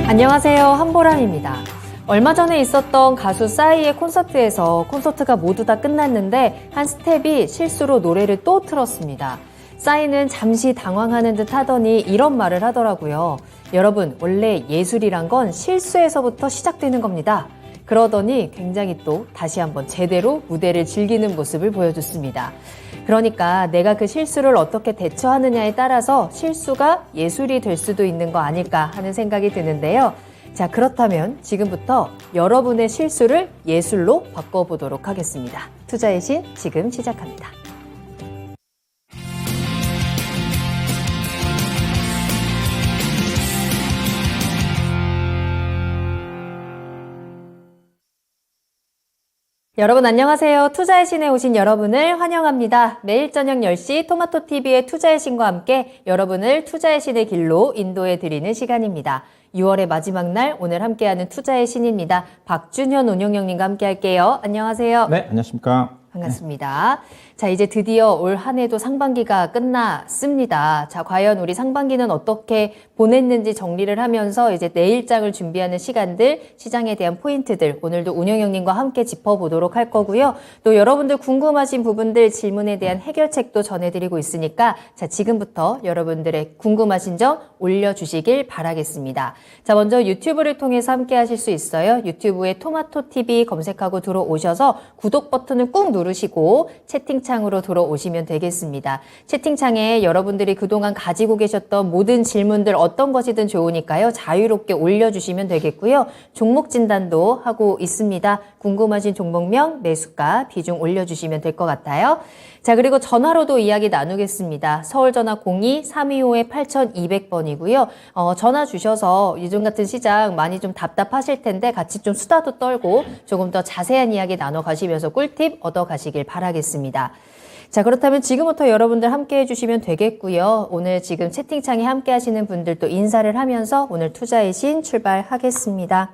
안녕하세요, 한보람입니다. 얼마 전에 있었던 가수 싸이의 콘서트에서 콘서트가 모두 다 끝났는데 한 스텝이 실수로 노래를 또 틀었습니다. 싸이는 잠시 당황하는 듯 하더니 이런 말을 하더라고요. 여러분, 원래 예술이란 건 실수에서부터 시작되는 겁니다. 그러더니 굉장히 또 다시 한번 제대로 무대를 즐기는 모습을 보여줬습니다. 그러니까 내가 그 실수를 어떻게 대처하느냐에 따라서 실수가 예술이 될 수도 있는 거 아닐까 하는 생각이 드는데요. 자, 그렇다면 지금부터 여러분의 실수를 예술로 바꿔보도록 하겠습니다. 투자의 신 지금 시작합니다. 여러분 안녕하세요. 투자의 신에 오신 여러분을 환영합니다. 매일 저녁 10시 토마토TV의 투자의 신과 함께 여러분을 투자의 신의 길로 인도해 드리는 시간입니다. 6월의 마지막 날 오늘 함께하는 투자의 신입니다. 박준현 운용형님과 함께 할게요. 안녕하세요. 네, 안녕하십니까. 반갑습니다. 자, 이제 드디어 올 한 해도 상반기가 끝났습니다. 자, 과연 우리 상반기는 어떻게 보냈는지 정리를 하면서 이제 내일장을 준비하는 시간들, 시장에 대한 포인트들 오늘도 운영형님과 함께 짚어보도록 할 거고요. 또 여러분들 궁금하신 부분들 질문에 대한 해결책도 전해드리고 있으니까 자, 지금부터 여러분들의 궁금하신 점 올려주시길 바라겠습니다. 자, 먼저 유튜브를 통해서 함께 하실 수 있어요. 유튜브에 토마토TV 검색하고 들어오셔서 구독 버튼을 꾹 누르시고 채팅창으로 들어오시면 되겠습니다. 채팅창에 여러분들이 그동안 가지고 계셨던 모든 질문들 어떤 것이든 좋으니까요. 자유롭게 올려주시면 되겠고요. 종목 진단도 하고 있습니다. 궁금하신 종목명, 매수가, 비중 올려주시면 될 것 같아요. 자, 그리고 전화로도 이야기 나누겠습니다. 서울전화 02-325-8200번이고요. 전화 주셔서 요즘 같은 시장 많이 좀 답답하실 텐데 같이 좀 수다도 떨고 조금 더 자세한 이야기 나눠가시면서 꿀팁 얻어가시길 바라겠습니다. 자, 그렇다면 지금부터 여러분들 함께 해주시면 되겠고요. 오늘 지금 채팅창에 함께 하시는 분들도 인사를 하면서 오늘 투자의 신 출발하겠습니다.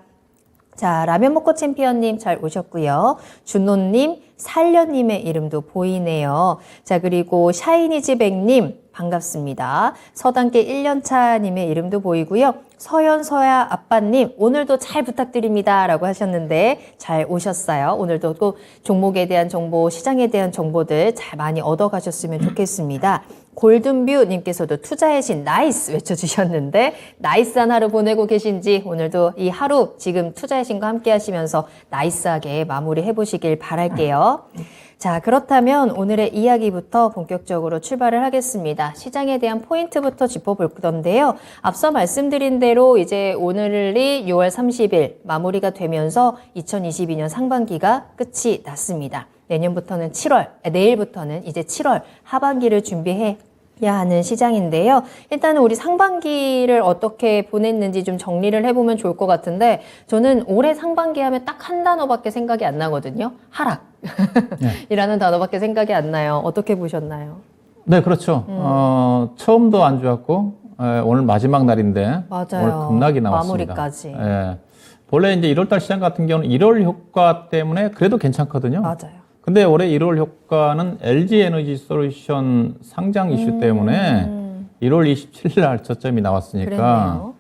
자, 라면 먹고 챔피언님 잘 오셨고요. 준호님, 살려님의 이름도 보이네요. 자, 그리고 샤이니즈백님 반갑습니다. 서단계 1년차님의 이름도 보이고요. 서연서야 아빠님 오늘도 잘 부탁드립니다 라고 하셨는데 잘 오셨어요. 오늘도 또 종목에 대한 정보, 시장에 대한 정보들 잘 많이 얻어가셨으면 좋겠습니다. 골든뷰님께서도 투자의 신 나이스 외쳐주셨는데 나이스한 하루 보내고 계신지 오늘도 이 하루 지금 투자의 신과 함께 하시면서 나이스하게 마무리해 보시길 바랄게요. 자, 그렇다면 오늘의 이야기부터 본격적으로 출발을 하겠습니다. 시장에 대한 포인트부터 짚어볼 건데요. 앞서 말씀드린 대로 이제 오늘이 6월 30일 마무리가 되면서 2022년 상반기가 끝이 났습니다. 내년부터는 7월, 내일부터는 이제 7월 하반기를 준비해야 하는 시장인데요. 일단은 우리 상반기를 어떻게 보냈는지 좀 정리를 해보면 좋을 것 같은데 저는 올해 상반기 하면 딱 한 단어밖에 생각이 안 나거든요. 하락. 네. 이라는 단어밖에 생각이 안 나요. 어떻게 보셨나요? 네, 그렇죠. 처음도 안 좋았고 오늘 마지막 날인데 맞아요. 오늘 급락이 나왔습니다. 마무리까지. 예. 본래 이제 1월달 시장 같은 경우는 1월 효과 때문에 그래도 괜찮거든요. 맞아요. 근데 올해 1월 효과는 LG 에너지 솔루션 상장 이슈 때문에 1월 27일 날 저점이 나왔으니까.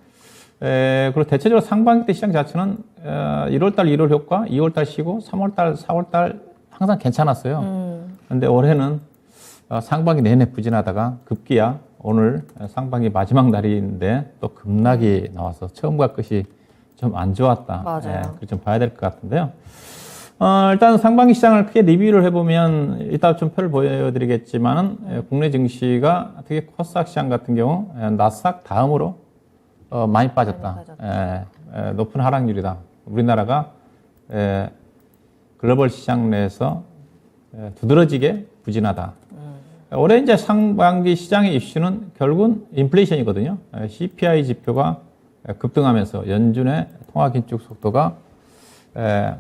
그리고 대체적으로 상반기 때 시장 자체는 1월달 1월 효과, 2월달 쉬고 3월달, 4월달 항상 괜찮았어요. 근데 올해는 상반기 내내 부진하다가 급기야 오늘 상반기 마지막 날인데 또 급락이 나와서 처음과 끝이 좀 안 좋았다. 맞아요. 그걸 좀 봐야 될 것 같은데요. 일단 상반기 시장을 크게 리뷰를 해보면 이따 좀 표를 보여드리겠지만은 국내 증시가 특히 코스닥 시장 같은 경우 나스닥 다음으로 많이 빠졌다. 높은 하락률이다. 우리나라가 글로벌 시장 내에서 두드러지게 부진하다. 올해 이제 상반기 시장의 이슈는 결국은 인플레이션이거든요. CPI 지표가 급등하면서 연준의 통화 긴축 속도가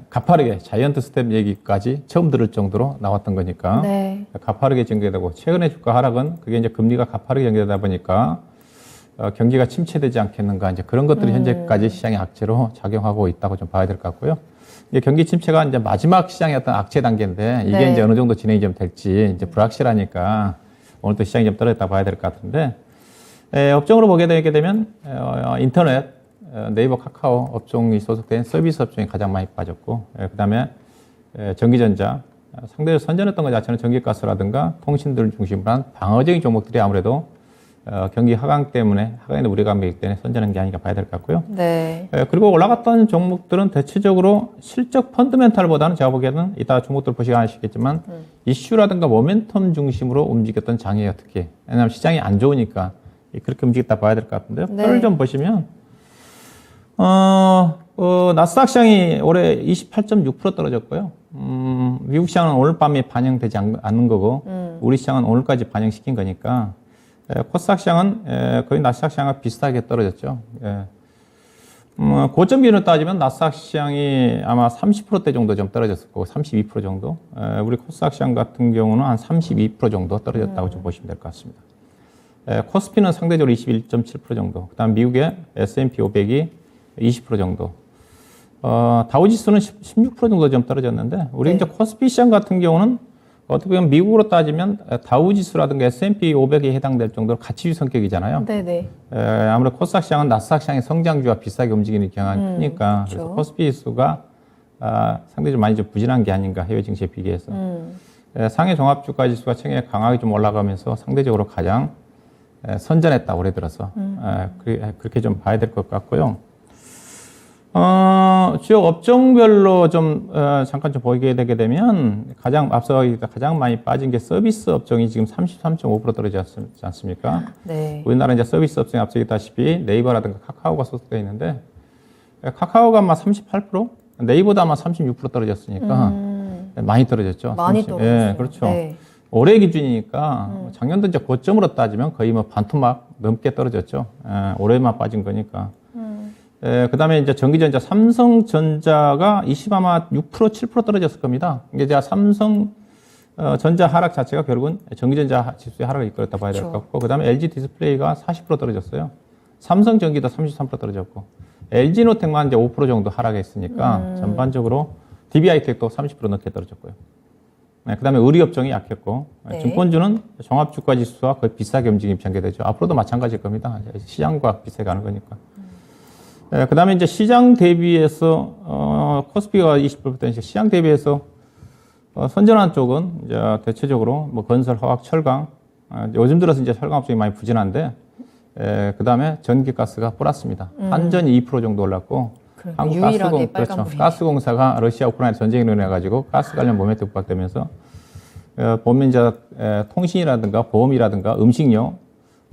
가파르게 자이언트 스텝 얘기까지 처음 들을 정도로 나왔던 거니까 네. 가파르게 전개되고 최근의 주가 하락은 그게 이제 금리가 가파르게 연결되다 보니까 경기가 침체되지 않겠는가 이제 그런 것들이 현재까지 시장의 악재로 작용하고 있다고 좀 봐야 될 것 같고요. 이제 경기 침체가 이제 마지막 시장의 어떤 악재 단계인데 이게 네. 이제 어느 정도 진행이 좀 될지 이제 불확실하니까 오늘 또 시장이 좀 떨어졌다 봐야 될 것 같은데 업종으로 보게 되게 되면 인터넷 네이버 카카오 업종이 소속된 서비스 업종이 가장 많이 빠졌고, 그다음에 전기전자, 상대적으로 선전했던 것 자체는 전기가스라든가 통신들 중심으로 한 방어적인 종목들이 아무래도 경기 하강 때문에, 하강에는 우려감이 있기 때문에 선전한 게 아닌가 봐야 될 것 같고요. 네. 그리고 올라갔던 종목들은 대체적으로 실적 펀드멘탈보다는 제가 보기에는 이따 종목들 보시면 아시겠지만 이슈라든가 모멘텀 중심으로 움직였던 장이에요, 특히. 왜냐하면 시장이 안 좋으니까 그렇게 움직였다 봐야 될 것 같은데요. 네. 표를 좀 보시면 나스닥 시장이 올해 28.6% 떨어졌고요. 미국 시장은 오늘 밤에 반영되지 않는 거고 우리 시장은 오늘까지 반영시킨 거니까 코스닥 시장은 거의 나스닥 시장과 비슷하게 떨어졌죠. 고점 기준으로 따지면 나스닥 시장이 아마 30%대 정도 좀 떨어졌을 거고 32% 정도. 우리 코스닥 시장 같은 경우는 한 32% 정도 떨어졌다고 좀 보시면 될 것 같습니다. 코스피는 상대적으로 21.7% 정도. 그다음 미국의 S&P 500이 20% 정도. 다우지수는 16% 정도 좀 떨어졌는데 우리 네. 이제 코스피 시장 같은 경우는 어떻게 보면 미국으로 따지면 다우지수라든가 S&P 500에 해당될 정도로 가치주 성격이잖아요. 네네. 아무래도 코스닥 시장은 나스닥 시장의 성장주와 비슷하게 움직이는 경향이 크니까 그렇죠. 그래서 코스피 지수가 상대적으로 많이 좀 부진한 게 아닌가 해외 증시에 비교해서 상해 종합주가 지수가 최근에 강하게 좀 올라가면서 상대적으로 가장 선전했다 올해 들어서 그렇게 좀 봐야 될 것 같고요. 주요 업종별로 좀 잠깐 좀 보게 되게 되면 앞서 가장 많이 빠진 게 서비스 업종이 지금 33.5% 떨어지지 않습니까? 네. 우리나라 이제 서비스 업종에 앞서 있다시피 네이버라든가 카카오가 소속되어 있는데 카카오가 아마 38%, 네이버도 아마 36% 떨어졌으니까 많이 떨어졌죠. 많이 떨어졌어요. 예, 그렇죠. 네. 올해 기준이니까 작년도 이제 고점으로 따지면 거의 뭐 반토막 넘게 떨어졌죠. 올해만 빠진 거니까. 그다음에 이제 전기전자, 삼성전자가 아마 6%, 7% 떨어졌을 겁니다. 이게 제가 삼성전자 하락 자체가 결국은 전기전자 지수의 하락을 이끌었다 봐야 될 것 같고, 그다음에 LG 디스플레이가 40% 떨어졌어요. 삼성전기도 33% 떨어졌고, LG노텍만 이제 5% 정도 하락했으니까 전반적으로 DB하이텍도 30% 넘게 떨어졌고요. 그다음에 의류업종이 약했고, 네. 증권주는 종합주가지수와 거의 비슷하게 움직임이 전개되죠. 앞으로도 마찬가지일 겁니다. 시장과 비슷하게 가는 거니까. 그 다음에 이제 시장 대비해서, 코스피가 20%는 시장 대비해서, 선전한 쪽은 이제 대체적으로 뭐 건설, 화학, 철강, 요즘 들어서 이제 철강 업종이 많이 부진한데, 그 다음에 전기가스가 플러스입니다. 한전이 2% 정도 올랐고, 한국 유일하게 그렇죠. 가스공사가 러시아 우크라이나 전쟁으로 인해 가지고 가스 관련 모멘텀 부각되면서, 보면 이제 통신이라든가 보험이라든가 음식료,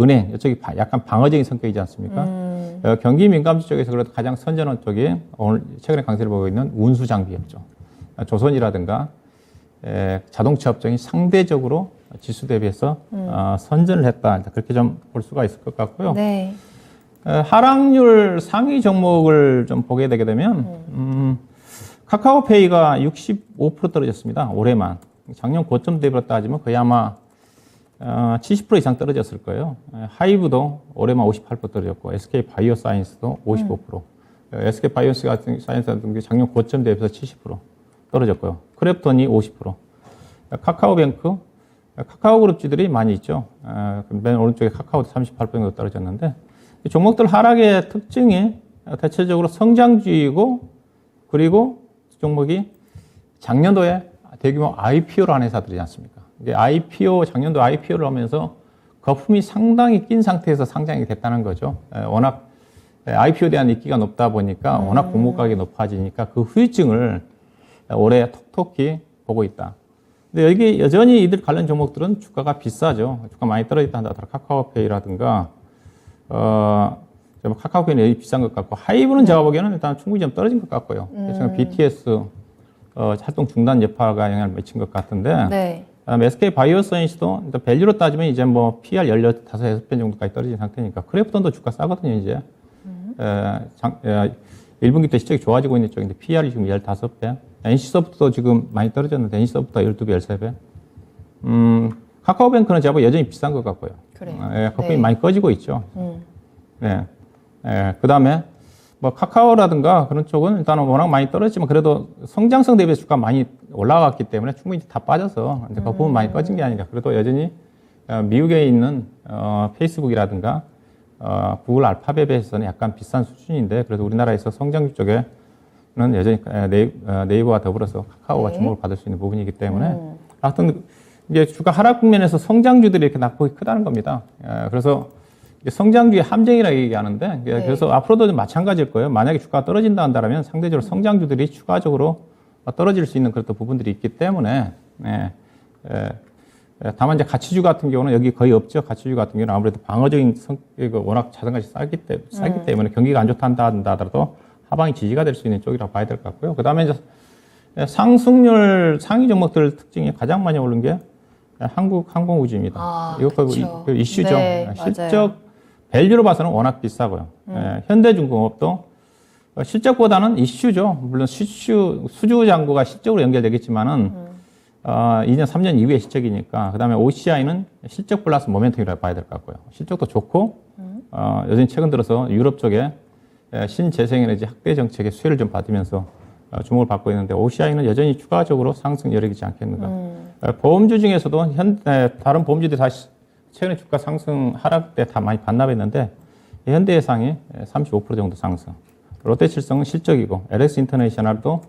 은행, 이쪽이 약간 방어적인 성격이지 않습니까? 경기 민감주 쪽에서 그래도 가장 선전한 쪽이 오늘 최근에 강세를 보고 있는 운수 장비 업종. 조선이라든가 자동차 업종이 상대적으로 지수 대비해서 선전을 했다. 그렇게 좀 볼 수가 있을 것 같고요. 네. 하락률 상위 종목을 좀 보게 되게 되면 카카오페이가 65% 떨어졌습니다. 올해만. 작년 고점 대비로 따지면 거의 아마 70% 이상 떨어졌을 거예요. 하이브도 올해만 58% 떨어졌고, SK 바이오사이언스도 55%. SK 바이오사이언스 같은 게 작년 고점 대비해서 70% 떨어졌고요. 크랩톤이 50%. 카카오뱅크, 카카오그룹주들이 많이 있죠. 맨 오른쪽에 카카오도 38% 정도 떨어졌는데, 이 종목들 하락의 특징이 대체적으로 성장주이고, 그리고 종목이 작년도에 대규모 IPO를 한 회사들이지 않습니까? 이게 작년도 IPO를 하면서 거품이 상당히 낀 상태에서 상장이 됐다는 거죠. 워낙 IPO에 대한 인기가 높다 보니까 워낙 공모 가격이 높아지니까 그 후유증을 올해 톡톡히 보고 있다. 근데 여기 여전히 이들 관련 종목들은 주가가 비싸죠. 주가 많이 떨어졌다 한다더라. 카카오페이라든가, 카카오페이는 여기 비싼 것 같고, 하이브는 제가 보기에는 일단 충분히 좀 떨어진 것 같고요. 그래서 BTS 활동 중단 여파가 영향을 미친 것 같은데, 네. SK 바이오사이언스도 일단 밸류로 따지면 이제 뭐 PR 15, 6배 정도까지 떨어진 상태니까 크래프톤도 주가 싸거든요, 이제. 1분기 때 실적이 좋아지고 있는 쪽인데 PR이 지금 15배. NC소프트도 지금 많이 떨어졌는데 NC소프트가 12배, 13배. 카카오뱅크는 제가 여전히 비싼 것 같고요. 그래요. 거품이 네. 많이 꺼지고 있죠. 네. 그 다음에 뭐 카카오라든가 그런 쪽은 일단은 워낙 많이 떨어지지만 그래도 성장성 대비해서 주가 많이 올라갔기 때문에 충분히 다 빠져서 이제 거품은 많이 꺼진 게 아니라 그래도 여전히 미국에 있는 페이스북이라든가 구글 알파벳에서는 약간 비싼 수준인데 그래도 우리나라에서 성장주 쪽에는 여전히 네이버와 더불어서 카카오가 주목을 받을 수 있는 부분이기 때문에 하여튼 이제 주가 하락 국면에서 성장주들이 이렇게 낙폭이 크다는 겁니다. 그래서 성장주의 함정이라고 얘기하는데 그래서 앞으로도 좀 마찬가지일 거예요. 만약에 주가가 떨어진다 한다면 상대적으로 성장주들이 추가적으로 떨어질 수 있는 그런 부분들이 있기 때문에 다만 이제 가치주 같은 경우는 여기 거의 없죠. 가치주 같은 경우는 아무래도 방어적인 성격이 워낙 자산가치 싸기 때문에 경기가 안 좋다 하더라도 하방이 지지가 될 수 있는 쪽이라고 봐야 될 것 같고요. 그 다음에 이제 상승률 상위 종목들 특징이 가장 많이 오른 게 한국항공우주입니다. 이거 그쵸. 그 이슈죠. 네, 실적 밸류로 봐서는 워낙 비싸고요. 현대중공업도 실적보다는 이슈죠. 물론 수주장고가 실적으로 연결되겠지만은 2년, 3년 이후의 실적이니까. 그 다음에 OCI는 실적 플러스 모멘텀이라고 봐야 될 것 같고요. 실적도 좋고, 여전히 최근 들어서 유럽 쪽에 신재생에너지 확대 정책의 수혜를 좀 받으면서 주목을 받고 있는데, OCI는 여전히 추가적으로 상승 여력이지 않겠는가. 보험주 중에서도 다른 보험주들이 다시 최근에 주가 상승 하락 때 다 많이 반납했는데, 현대해상이 35% 정도 상승. 롯데칠성은 실적이고, LS 인터내셔널도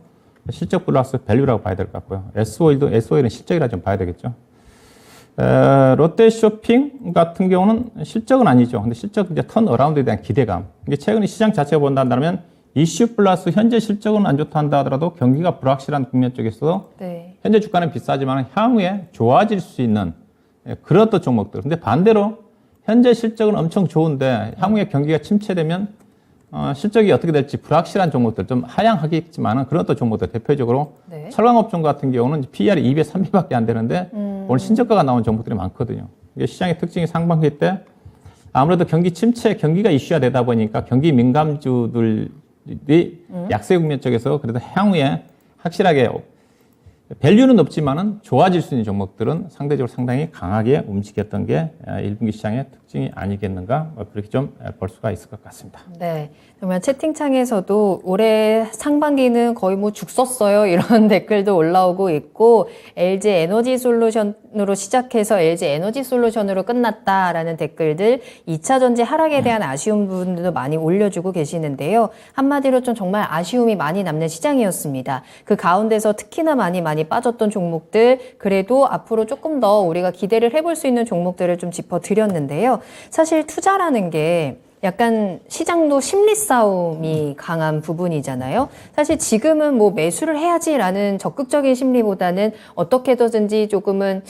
실적 플러스 밸류라고 봐야 될 것 같고요. SO일은 실적이라 좀 봐야 되겠죠. 롯데쇼핑 같은 경우는 실적은 아니죠. 근데 실적 이제 턴어라운드에 대한 기대감. 이게 최근에 시장 자체가 본다 한다면 이슈 플러스 현재 실적은 안 좋다 한다 하더라도 경기가 불확실한 국면 쪽에서도 네. 현재 주가는 비싸지만 향후에 좋아질 수 있는 그런 어떤 종목들. 근데 반대로 현재 실적은 엄청 좋은데 향후에 경기가 침체되면 실적이 어떻게 될지 불확실한 종목들, 좀 하향하겠지만은 그런 어떤 종목들, 대표적으로 네. 철강업종 같은 경우는 PER이 2배, 3배밖에 안 되는데 오늘 신저가가 나온 종목들이 많거든요. 이게 시장의 특징이 상반기 때 아무래도 경기 침체, 경기가 이슈화 되다 보니까 경기 민감주들이 약세 국면 쪽에서 그래도 향후에 확실하게 밸류는 높지만은 좋아질 수 있는 종목들은 상대적으로 상당히 강하게 움직였던 게 1분기 시장의 특징이 아니겠는가 그렇게 좀 볼 수가 있을 것 같습니다. 네. 정말 채팅창에서도 올해 상반기는 거의 뭐 죽 썼어요 이런 댓글도 올라오고 있고 LG 에너지 솔루션으로 시작해서 LG 에너지 솔루션으로 끝났다라는 댓글들 2차 전지 하락에 대한 아쉬운 부분들도 많이 올려주고 계시는데요. 한마디로 좀 정말 아쉬움이 많이 남는 시장이었습니다. 그 가운데서 특히나 많이 빠졌던 종목들 그래도 앞으로 조금 더 우리가 기대를 해볼 수 있는 종목들을 좀 짚어드렸는데요. 사실 투자라는 게 약간 시장도 심리 싸움이 강한 부분이잖아요. 사실 지금은 뭐 매수를 해야지라는 적극적인 심리보다는 어떻게든지 조금은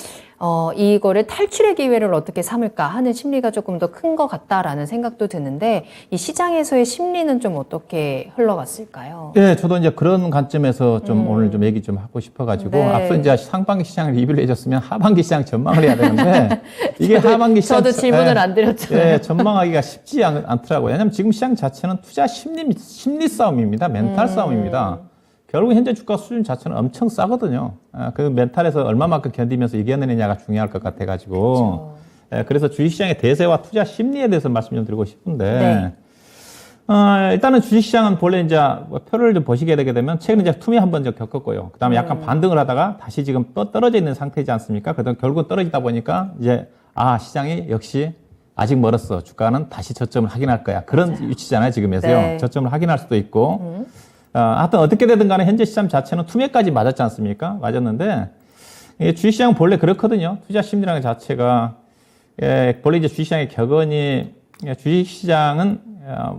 이거를 탈출의 기회를 어떻게 삼을까 하는 심리가 조금 더 큰 것 같다라는 생각도 드는데 이 시장에서의 심리는 좀 어떻게 흘러갔을까요? 네, 저도 이제 그런 관점에서 좀 오늘 좀 얘기 좀 하고 싶어가지고 네. 앞서 이제 상반기 시장을 리뷰를 해줬으면 하반기 시장 전망을 해야 되는데 이게 하반기 시장 저도 질문을 안 드렸잖아요. 네, 전망하기가 쉽지 않더라고요. 왜냐하면 지금 시장 자체는 투자 심리 싸움입니다. 멘탈 싸움입니다. 결국 현재 주가 수준 자체는 엄청 싸거든요. 그 멘탈에서 얼마만큼 견디면서 이겨내느냐가 중요할 것 같아가지고. 그래서 주식시장의 대세와 투자 심리에 대해서 말씀 좀 드리고 싶은데. 네. 일단은 주식시장은 본래 이제 표를 좀 보시게 되게 되면 최근에 이제 투매 한번 겪었고요. 그 다음에 약간 반등을 하다가 다시 지금 또 떨어져 있는 상태이지 않습니까? 그래서 결국 떨어지다 보니까 이제 시장이 역시 아직 멀었어. 주가는 다시 저점을 확인할 거야. 그런 위치잖아요, 지금에서요. 네. 저점을 확인할 수도 있고. 하여튼 어떻게 되든 간에 현재 시장 자체는 투매까지 맞았지 않습니까? 맞았는데, 주식시장은 본래 그렇거든요. 투자 심리라는 것 자체가, 본래 이제 주식시장의 격언이, 주식시장은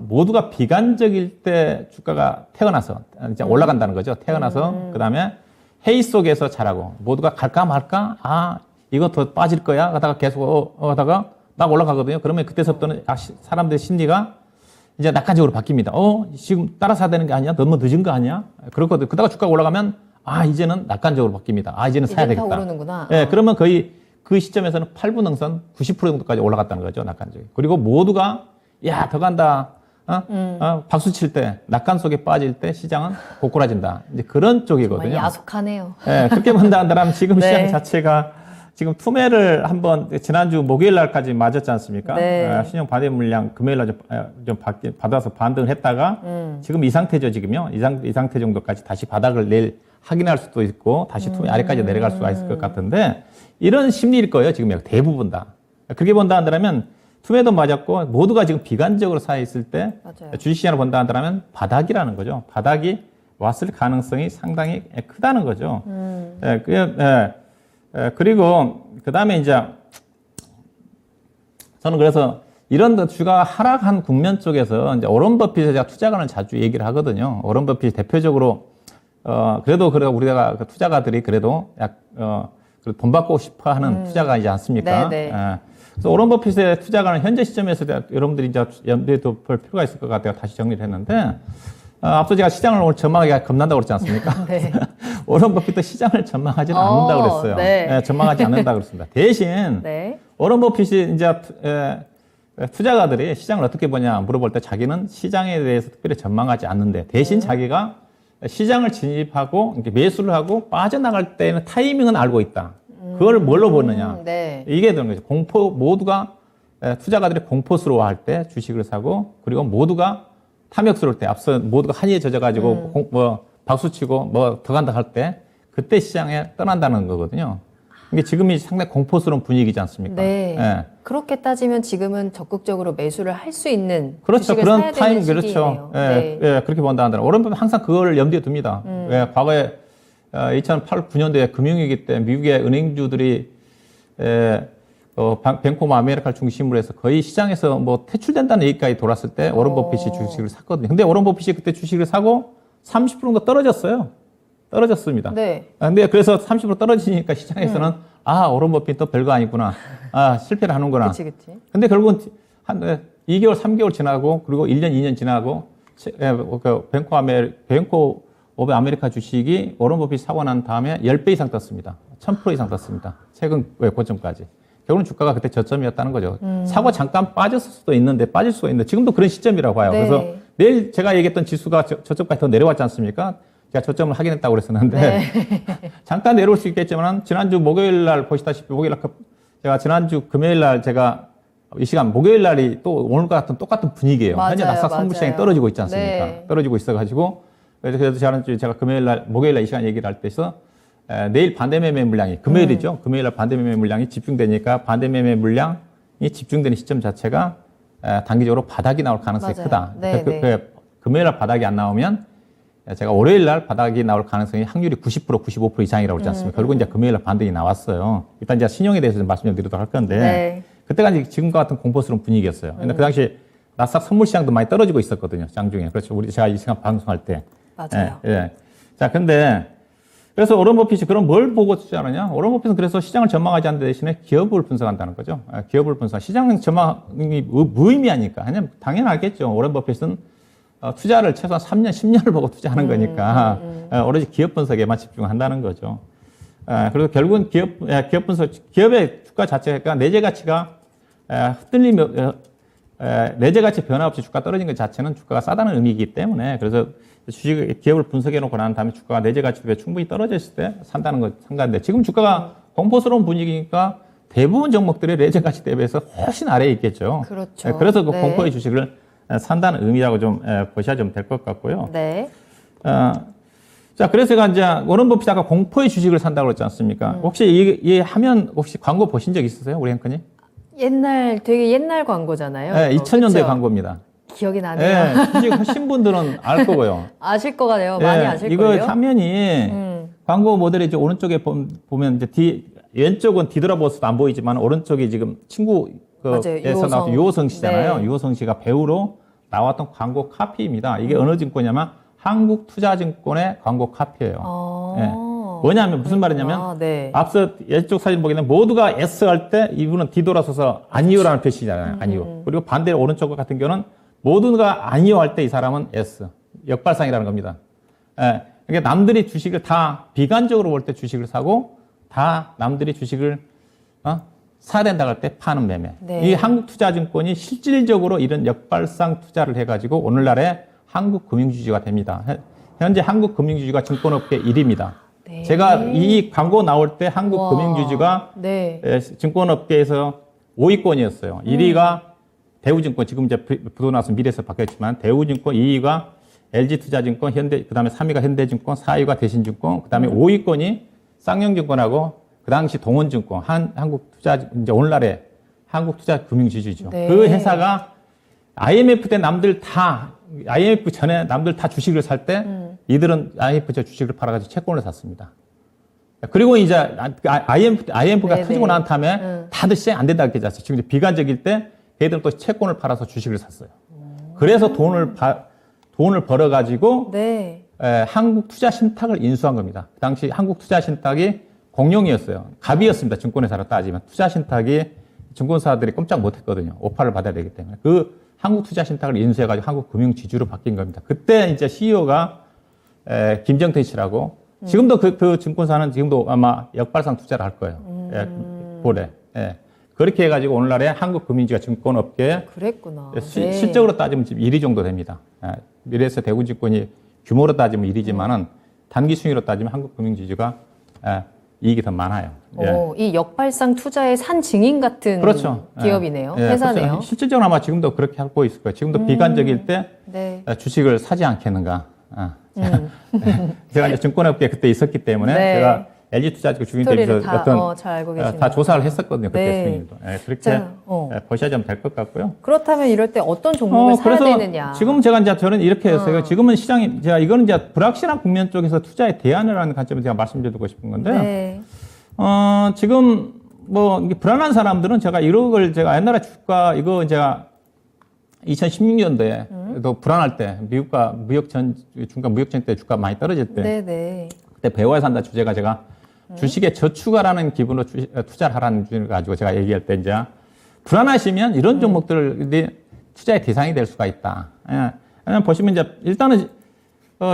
모두가 비관적일 때 주가가 태어나서, 이제 올라간다는 거죠. 태어나서, 그 다음에 회의 속에서 잘하고, 모두가 갈까 말까? 이거 더 빠질 거야? 하다가 계속 하다가 막 올라가거든요. 그러면 그때서부터는 사람들의 심리가 이제 낙관적으로 바뀝니다. 지금 따라 사야 되는 게 아니야? 너무 늦은 거 아니야? 그렇거든. 그러다가 주가가 올라가면, 이제는 낙관적으로 바뀝니다. 이제는 사야 되겠다. 오르는구나. 예, 그러면 거의 그 시점에서는 8분 능선 90% 정도까지 올라갔다는 거죠. 낙관적이. 그리고 모두가, 더 간다. 박수 칠 때, 낙관 속에 빠질 때 시장은 고꾸라진다. 이제 그런 쪽이거든요. 정말 야속하네요. 예, 그렇게 본다 한다면 지금 네. 시장 자체가 지금 투매를 한번 지난주 목요일 날까지 맞았지 않습니까? 네. 신용 반대 물량 금요일 날 좀 받아서 반등을 했다가 지금 이 상태죠, 지금요. 이 상태 정도까지 다시 바닥을 확인할 수도 있고 다시 투매 아래까지 내려갈 수가 있을 것 같은데 이런 심리일 거예요, 지금 대부분 다. 그렇게 본다 한다면 투매도 맞았고 모두가 지금 비관적으로 사 있을 때 맞아요. 주식시장을 본다 한다면 바닥이라는 거죠. 바닥이 왔을 가능성이 상당히 크다는 거죠. 그리고 그다음에 이제 저는 그래서 이런 주가가 하락한 국면 쪽에서 이제 워런 버핏에 제가 투자관을 자주 얘기를 하거든요. 워런 버핏이 대표적으로 그래도 우리가 그 투자가들이 그래도 돈 받고 싶어 하는 투자가이지 않습니까? 네. 그래서 워런 버핏의 투자가는 현재 시점에서 여러분들이 이제 염두에 둘 필요가 있을 것 같아요. 다시 정리를 했는데 앞서 제가 시장을 오늘 전망하기가 겁난다고 그랬지 않습니까? 네. 워런 버핏도 시장을 전망하지는 않는다고 그랬어요. 네. 전망하지 않는다고 그랬습니다. 대신 네. 워런 버핏이 이제 투자가들이 시장을 어떻게 보냐 물어볼 때 자기는 시장에 대해서 특별히 전망하지 않는데 대신 자기가 시장을 진입하고 이렇게 매수를 하고 빠져나갈 때는 타이밍은 알고 있다. 그걸 뭘로 보느냐. 네. 이게 되는 거죠. 모두가 투자가들이 공포스러워할 때 주식을 사고 그리고 모두가 탐욕스러울 때 앞서 모두가 한이에 젖어가지고 박수치고 더 간다 할 때 그때 시장에 떠난다는 거거든요. 이게 지금이 상당히 공포스러운 분위기지 않습니까? 네. 예. 그렇게 따지면 지금은 적극적으로 매수를 할 수 있는 그렇죠. 주식을 그런 사야 타임 되는 그렇죠. 시기이네요. 예, 네. 예, 그렇게 본다 하더라고요. 오른편 항상 그걸 염두에 둡니다. 예, 과거에 2008, 9년도에 금융위기 때 미국의 은행주들이 뱅크 오브 아메리카를 중심으로 해서 거의 시장에서 뭐 퇴출된다는 얘기까지 돌았을 때 워런 버핏이 주식을 샀거든요. 근데 워런 버핏이 그때 주식을 사고 30% 정도 떨어졌어요. 떨어졌습니다. 네. 근데 그래서 30% 떨어지니까 시장에서는 워런 버핏 또 별거 아니구나. 실패를 하는구나. 그치. 근데 결국은 한 2개월, 3개월 지나고 그리고 1년, 2년 지나고 뱅크 오브 아메리카 주식이 워런 버핏 사고 난 다음에 10배 이상 떴습니다. 1000% 이상 떴습니다. 최근 고점까지. 결국은 주가가 그때 저점이었다는 거죠. 사고 잠깐 빠졌을 수도 있는데 빠질 수가 있는데 지금도 그런 시점이라고 봐요. 네. 그래서 내일 제가 얘기했던 지수가 저점까지 더 내려왔지 않습니까? 제가 저점을 확인했다고 그랬었는데 네. 잠깐 내려올 수 있겠지만 지난주 목요일 날 보시다시피 목요일 날 제가 지난주 금요일 날 제가 이 시간 목요일 날이 또 오늘과 같은 똑같은 분위기예요. 맞아요, 현재 나스닥 선물시장이 맞아요. 떨어지고 있지 않습니까? 네. 떨어지고 있어가지고 그래서 지난주 제가 금요일 날 목요일 날 이 시간 얘기를 할 때서 내일 반대매매 물량이 금요일이죠. 금요일 날 반대매매 물량이 집중되니까 반대매매 물량이 집중되는 시점 자체가 단기적으로 바닥이 나올 가능성이 맞아요. 크다. 네, 금요일 날 바닥이 안 나오면 제가 월요일 날 바닥이 나올 가능성이 확률이 90%, 95% 이상이라고 그러지 않습니까? 결국 이제 금요일 날 반등이 나왔어요. 일단 이제 신용에 대해서 좀 말씀 좀 드리도록 할 건데 네. 그때가 이제 지금과 같은 공포스러운 분위기였어요. 근데 그 당시 나스닥 선물 시장도 많이 떨어지고 있었거든요. 장중에. 그렇죠. 제가 이 시간 방송할 때. 맞아요. 예. 자, 근데 그래서 워런 버핏이 그럼 뭘 보고 투자하느냐? 워런 버핏은 그래서 시장을 전망하지 않는 대신에 기업을 분석한다는 거죠. 기업을 분석. 시장 전망이 무의미하니까. 그냥 당연하겠죠. 워런 버핏은 투자를 최소한 3년, 10년을 보고 투자하는 거니까 오로지 기업 분석에만 집중한다는 거죠. 그래서 결국은 기업 분석, 기업의 주가 자체가 내재 가치가 흔들리며 내재 가치 변화 없이 주가 떨어진 것 자체는 주가가 싸다는 의미이기 때문에 그래서 기업을 분석해 놓고 난 다음에 주가가 내재 가치 대비 충분히 떨어졌을 때 산다는 거 상관인데 지금 주가가 공포스러운 분위기니까 대부분 종목들의 내재 가치 대비해서 훨씬 아래에 있겠죠. 그렇죠. 그래서 그 네. 공포의 주식을 산다는 의미라고 좀 보셔야 좀 될 것 같고요. 네. 자, 그래서 제가 이제 워런 버핏이 아까 공포의 주식을 산다고 그랬지 않습니까? 혹시 이 화면 혹시 광고 보신 적 있으세요? 우리 앵커님? 되게 옛날 광고잖아요. 네, 이거. 2000년대 그쵸? 광고입니다. 기억이 나네요. 네, 주식 하신 분들은 알 거고요. 아실 거 같아요. 많이 아실 이거 거예요. 화면이 광고 모델이 이제 오른쪽에 보면 이제 왼쪽은 뒤돌아보서도 안 보이지만 오른쪽이 지금 맞아요. 에서 나왔던 유호성 씨잖아요. 네. 유호성 씨가 배우로 나왔던 광고 카피입니다. 이게 어느 증권이냐면 한국투자증권의 광고 카피예요. 예. 뭐냐면 무슨 말이냐면 네. 앞서 이쪽 사진 보게 되면 모두가 S 할 때 이분은 뒤돌아서서 아니요라는 표시잖아요. 아니요. 그리고 반대로 오른쪽 같은 경우는 모두가 아니요 할 때 이 사람은 S. 역발상이라는 겁니다. 예. 그러니까 남들이 주식을 다 비관적으로 볼 때 주식을 사고 다 남들이 주식을 사야 된다고 할 때 파는 매매. 네. 이 한국투자증권이 실질적으로 이런 역발상 투자를 해가지고 오늘날의 한국 금융주주가 됩니다. 현재 한국 금융주주가 증권업계 1위입니다. 네. 제가 이 광고 나올 때 한국 와. 금융주주가 네. 증권업계에서 5위권이었어요. 1위가 대우증권, 지금 이제 부도 나서 미래에서 바뀌었지만 대우증권, 2위가 LG투자증권, 그다음에 3위가 현대증권, 4위가 대신증권, 그다음에 5위권이 쌍용증권하고 그 당시 동원증권, 한국투자, 이제 오늘날의 한국투자금융지주죠. 네. 그 회사가 IMF 때 IMF 전에 남들 다 주식을 살 때 이들은 IMF 저 주식을 팔아가지고 채권을 샀습니다. 그리고 이제 IMF가 네네. 터지고 난 다음에 다들 시장이 안 된다고 했잖아요. 지금 이제 비관적일 때 걔들은 또 채권을 팔아서 주식을 샀어요. 그래서 돈을 벌어가지고 네. 한국투자신탁을 인수한 겁니다. 그 당시 한국투자신탁이 공룡이었어요. 갑이었습니다. 증권회사로 따지면. 투자신탁이 증권사들이 꼼짝 못했거든요. 오파를 받아야 되기 때문에. 그 한국투자신탁을 인수해가지고 한국금융지주로 바뀐 겁니다. 그때 이제 CEO가 김정태 씨라고 지금도 그 증권사는 지금도 아마 역발상 투자를 할 거예요. 볼에. 그렇게 해가지고 오늘날에 한국금융지가 증권업계에 그랬구나. 네. 실적으로 따지면 지금 1위 정도 됩니다. 미래에서 대구증권이 규모로 따지면 1위지만은 단기 순위로 따지면 한국금융지주가 이익이 더 많아요. 이 역발상 투자의 산 증인 같은 그렇죠. 기업이네요. 회사네요. 그렇죠. 실질적으로 아마 지금도 그렇게 하고 있을 거예요. 지금도 비관적일 때 네. 주식을 사지 않겠는가. 제가 이제 증권업계에 그때 있었기 때문에 네. 제가 LG투자증권 주인 대비해서 잘 알고 계시네요. 다 조사를 했었거든요. 그때 네. 수익률도. 그렇게 자, 보셔야 좀 될 것 같고요. 그렇다면 이럴 때 어떤 종목을 사야 그래서 되느냐? 지금 제가 이제 저는 이렇게 했어요. 지금은 시장이 제가 이거는 이제 불확실한 국면 쪽에서 투자의 대안을 하는 관점에서 제가 말씀드리고 싶은 건데, 네. 지금 뭐 이게 불안한 사람들은 제가 이런 걸 제가 옛날에 주가 이거 제가 2016년도에 또 불안할 때 미국과 중간 무역전 때 주가 많이 떨어질 때 네네. 그때 배워야 산다 주제가 제가 주식에 저축하라는 기분으로 투자를 하라는 주제를 가지고 제가 얘기할 때 이제 불안하시면 이런 종목들이 투자의 대상이 될 수가 있다. 왜냐면 보시면 이제 일단은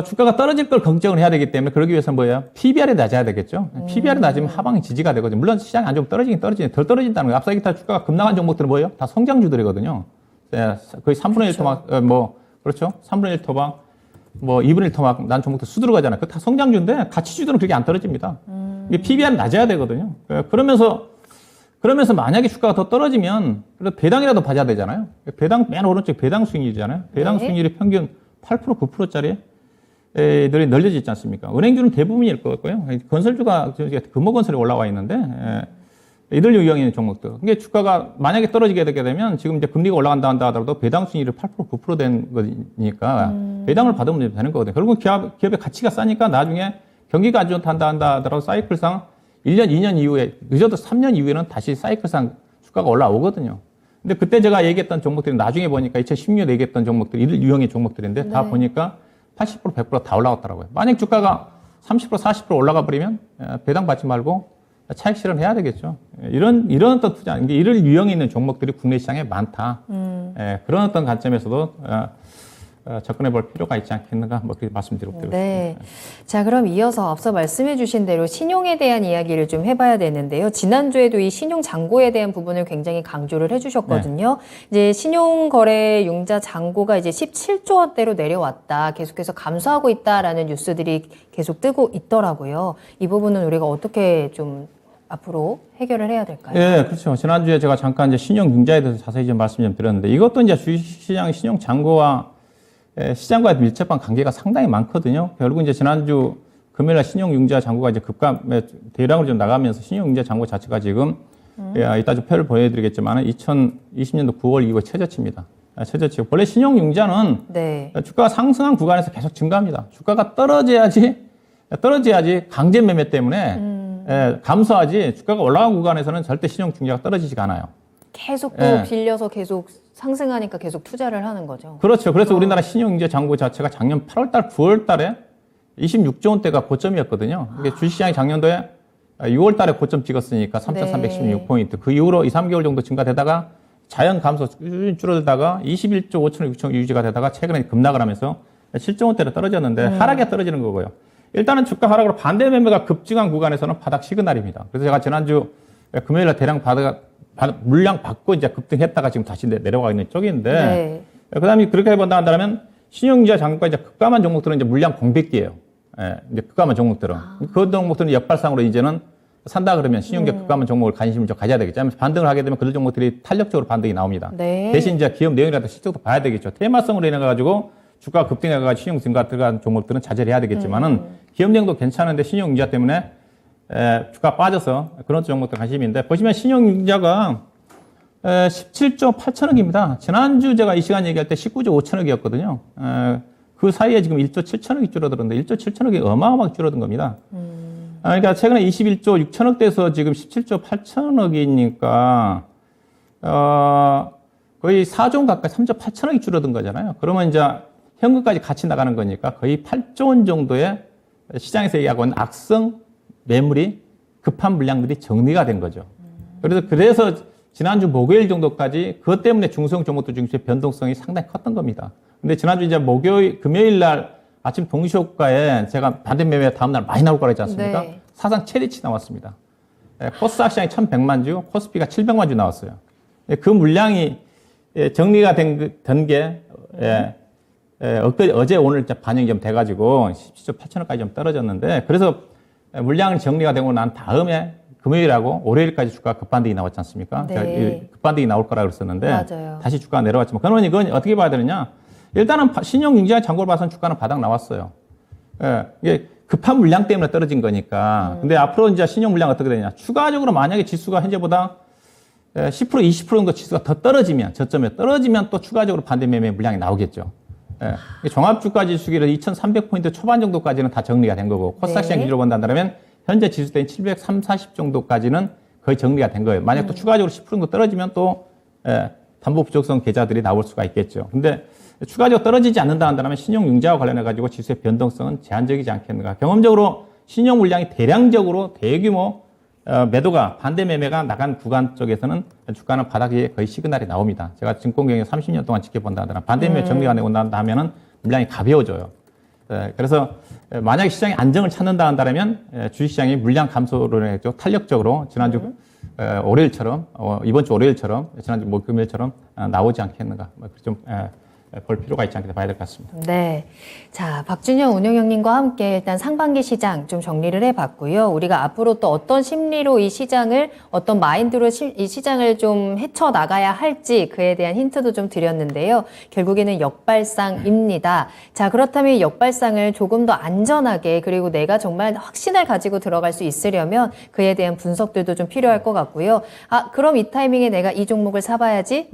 주가가 떨어질 걸 걱정을 해야 되기 때문에 그러기 위해서 뭐예요? PBR이 낮아야 되겠죠. PBR이 낮으면 하방이 지지가 되거든요. 물론 시장이 안 좋으면 떨어지긴 덜 떨어진다는 거예요. 앞서 기타 주가가 급락한 종목들은 뭐예요? 다 성장주들이거든요. 거의 3분의 1 토막, 그렇죠? 3분의 1 토막, 2분의 1 토막 난 종목들 수두로 가잖아요. 그거 다 성장주인데 가치주들은 그렇게 안 떨어집니다. 이게 PBR이 낮아야 되거든요. 그러면서 만약에 주가가 더 떨어지면 그래도 배당이라도 받아야 되잖아요. 배당 맨 오른쪽 배당 수익률이잖아요. 배당 네. 수익률이 평균 8% 9%짜리 들이 늘려져 있지 않습니까? 은행주는 대부분일 거고요. 건설주가 금호건설이 올라와 있는데 이들 유형의 종목들. 이게 주가가 만약에 떨어지게 되게 되면 지금 이제 금리가 올라간다 한다 하더라도 배당 수익률이 8% 9%된 거니까 배당을 받으면 되는 거거든요. 결국 기업의 가치가 싸니까 나중에 경기가 안 좋다 한다 하더라도 사이클상 1년, 2년 이후에 늦어도 3년 이후에는 다시 사이클상 주가가 올라오거든요. 근데 그때 제가 얘기했던 종목들이 나중에 보니까 2016년에 얘기했던 종목들이 이들 유형의 종목들인데 다 보니까 80% 100% 다 올라갔더라고요. 만약 주가가 30% 40% 올라가 버리면 배당 받지 말고 차익 실현해야 되겠죠. 이런 어떤 투자, 이런 유형이 있는 종목들이 국내 시장에 많다. 그런 어떤 관점에서도 접근해 볼 필요가 있지 않겠는가, 그렇게 말씀드리고 있습니다. 네. 자, 그럼 이어서 앞서 말씀해 주신 대로 신용에 대한 이야기를 좀 해봐야 되는데요. 지난주에도 이 신용 잔고에 대한 부분을 굉장히 강조를 해주셨거든요. 이제 신용거래 융자 잔고가 이제 17조 원대로 내려왔다. 계속해서 감소하고 있다라는 뉴스들이 계속 뜨고 있더라고요. 이 부분은 우리가 어떻게 좀 앞으로 해결을 해야 될까요? 예, 그렇죠. 지난주에 제가 잠깐 이제 신용 융자에 대해서 자세히 좀 말씀 좀 드렸는데 이것도 이제 주식시장 신용 잔고와 시장과의 밀접한 관계가 상당히 많거든요. 결국 이제 지난주 금요일날 신용융자 잔고가 이제 대량으로 좀 나가면서 신용융자 잔고 자체가 지금 이따 좀 표를 보여드리겠지만 2020년도 9월 이후 최저치입니다. 최저치. 원래 신용융자는 네. 주가가 상승한 구간에서 계속 증가합니다. 주가가 떨어져야지 강제 매매 때문에 감소하지 주가가 올라간 구간에서는 절대 신용융자가 떨어지지가 않아요. 계속 또 빌려서 계속 상승하니까 계속 투자를 하는 거죠. 그렇죠. 그래서 우리나라 신용융자 잔고 자체가 작년 8월달, 9월달에 26조 원대가 고점이었거든요. 이게 주식시장이 작년도에 6월달에 고점 찍었으니까 3,316포인트. 그 이후로 2, 3개월 정도 증가되다가 자연 감소 줄어들다가 21조 5천억 6천 유지가 되다가 최근에 급락을 하면서 7조 원대로 떨어졌는데 하락에 떨어지는 거고요. 일단은 주가 하락으로 반대 매매가 급증한 구간에서는 바닥 시그널입니다. 그래서 제가 지난주 금요일날 대량 물량 받고 이제 급등했다가 지금 다시 내려가 있는 쪽인데, 네. 그 다음에 그렇게 해본다 한다면 신용융자 잔고가 이제 급감한 종목들은 이제 물량 공백기예요. 이제 급감한 종목들은. 그 종목들은 역발상으로 이제는 산다 그러면 신용융자 급감한 종목을 관심을 좀 가져야 되겠죠. 반등을 하게 되면 그런 종목들이 탄력적으로 반등이 나옵니다. 네. 대신 이제 기업 내용이라도 실적도 봐야 되겠죠. 테마성으로 인해가지고 주가가 급등해가지고 신용 증가 들어간 종목들은 자제를 해야 되겠지만은 기업 내용도 괜찮은데 신용융자 때문에 주가 빠져서 그런 종목도 관심인데 보시면 신용융자가 17조 8천억입니다. 지난주 제가 이 시간 얘기할 때 19조 5천억이었거든요. 그 사이에 지금 1조 7천억이 줄어들었는데 1조 7천억이 어마어마하게 줄어든 겁니다. 그러니까 최근에 21조 6천억대에서 지금 17조 8천억이니까 거의 4조 가까이 3조 8천억이 줄어든 거잖아요. 그러면 이제 현금까지 같이 나가는 거니까 거의 8조 원 정도의 시장에서 얘기하고 있는 악성 매물이 급한 물량들이 정리가 된 거죠. 그래서 지난주 목요일 정도까지 그것 때문에 중소형 종목들 중심의 변동성이 상당히 컸던 겁니다. 근데 지난주 이제 금요일 날 아침 동시효과에 제가 반대 매매 다음날 많이 나올 거라 했지 않습니까? 네. 사상 최대치 나왔습니다. 코스닥 시장이 1,100만 주, 코스피가 700만 주 나왔어요. 그 물량이 정리가 된 게 어제 오늘 반영이 좀 돼가지고 17조 8천억까지 좀 떨어졌는데 그래서 물량이 정리가 되고 난 다음에 금요일하고 월요일까지 주가가 급반등이 나왔지 않습니까? 네. 제가 급반등이 나올 거라 그랬었는데 맞아요. 다시 주가가 내려왔지만 그러면 이건 어떻게 봐야 되느냐? 일단은 신용융자 잔고를 봐서는 주가는 바닥 나왔어요. 이게 급한 물량 때문에 떨어진 거니까. 근데 앞으로 이제 신용 물량 어떻게 되냐? 추가적으로 만약에 지수가 현재보다 10% 20% 정도 지수가 더 떨어지면 저점에 떨어지면 또 추가적으로 반대 매매 물량이 나오겠죠. 종합주가지수기를 2,300포인트 초반 정도까지는 다 정리가 된 거고 코스닥 시장 기준으로 본다면 현재 지수 때는 730, 40 정도까지는 거의 정리가 된 거예요. 만약 또 추가적으로 10% 정도 떨어지면 또 담보 부족성 계좌들이 나올 수가 있겠죠. 근데 추가적으로 떨어지지 않는다 한다면 신용융자와 관련해 가지고 지수의 변동성은 제한적이지 않겠는가. 경험적으로 신용 물량이 대량적으로 대규모 매도가 반대 매매가 나간 구간 쪽에서는 주가는 바닥에 거의 시그널이 나옵니다. 제가 증권 경영 30년 동안 지켜본다 하더라. 반대 매매 정리가 되고 난다면은 물량이 가벼워져요. 그래서 만약에 시장이 안정을 찾는다 한다면 주식시장이 물량 감소로 해서 탄력적으로 지난주 월요일처럼 이번 주 월요일처럼 지난주 목금요일처럼 나오지 않겠는가. 좀 볼 필요가 있지 않겠다 봐야 될 것 같습니다. 네. 자, 박준영 운영형님과 함께 일단 상반기 시장 좀 정리를 해봤고요. 우리가 앞으로 또 어떤 심리로 이 시장을, 어떤 마인드로 이 시장을 좀 헤쳐나가야 할지 그에 대한 힌트도 좀 드렸는데요. 결국에는 역발상입니다. 자, 그렇다면 이 역발상을 조금 더 안전하게 그리고 내가 정말 확신을 가지고 들어갈 수 있으려면 그에 대한 분석들도 좀 필요할 것 같고요. 아, 그럼 이 타이밍에 내가 이 종목을 사봐야지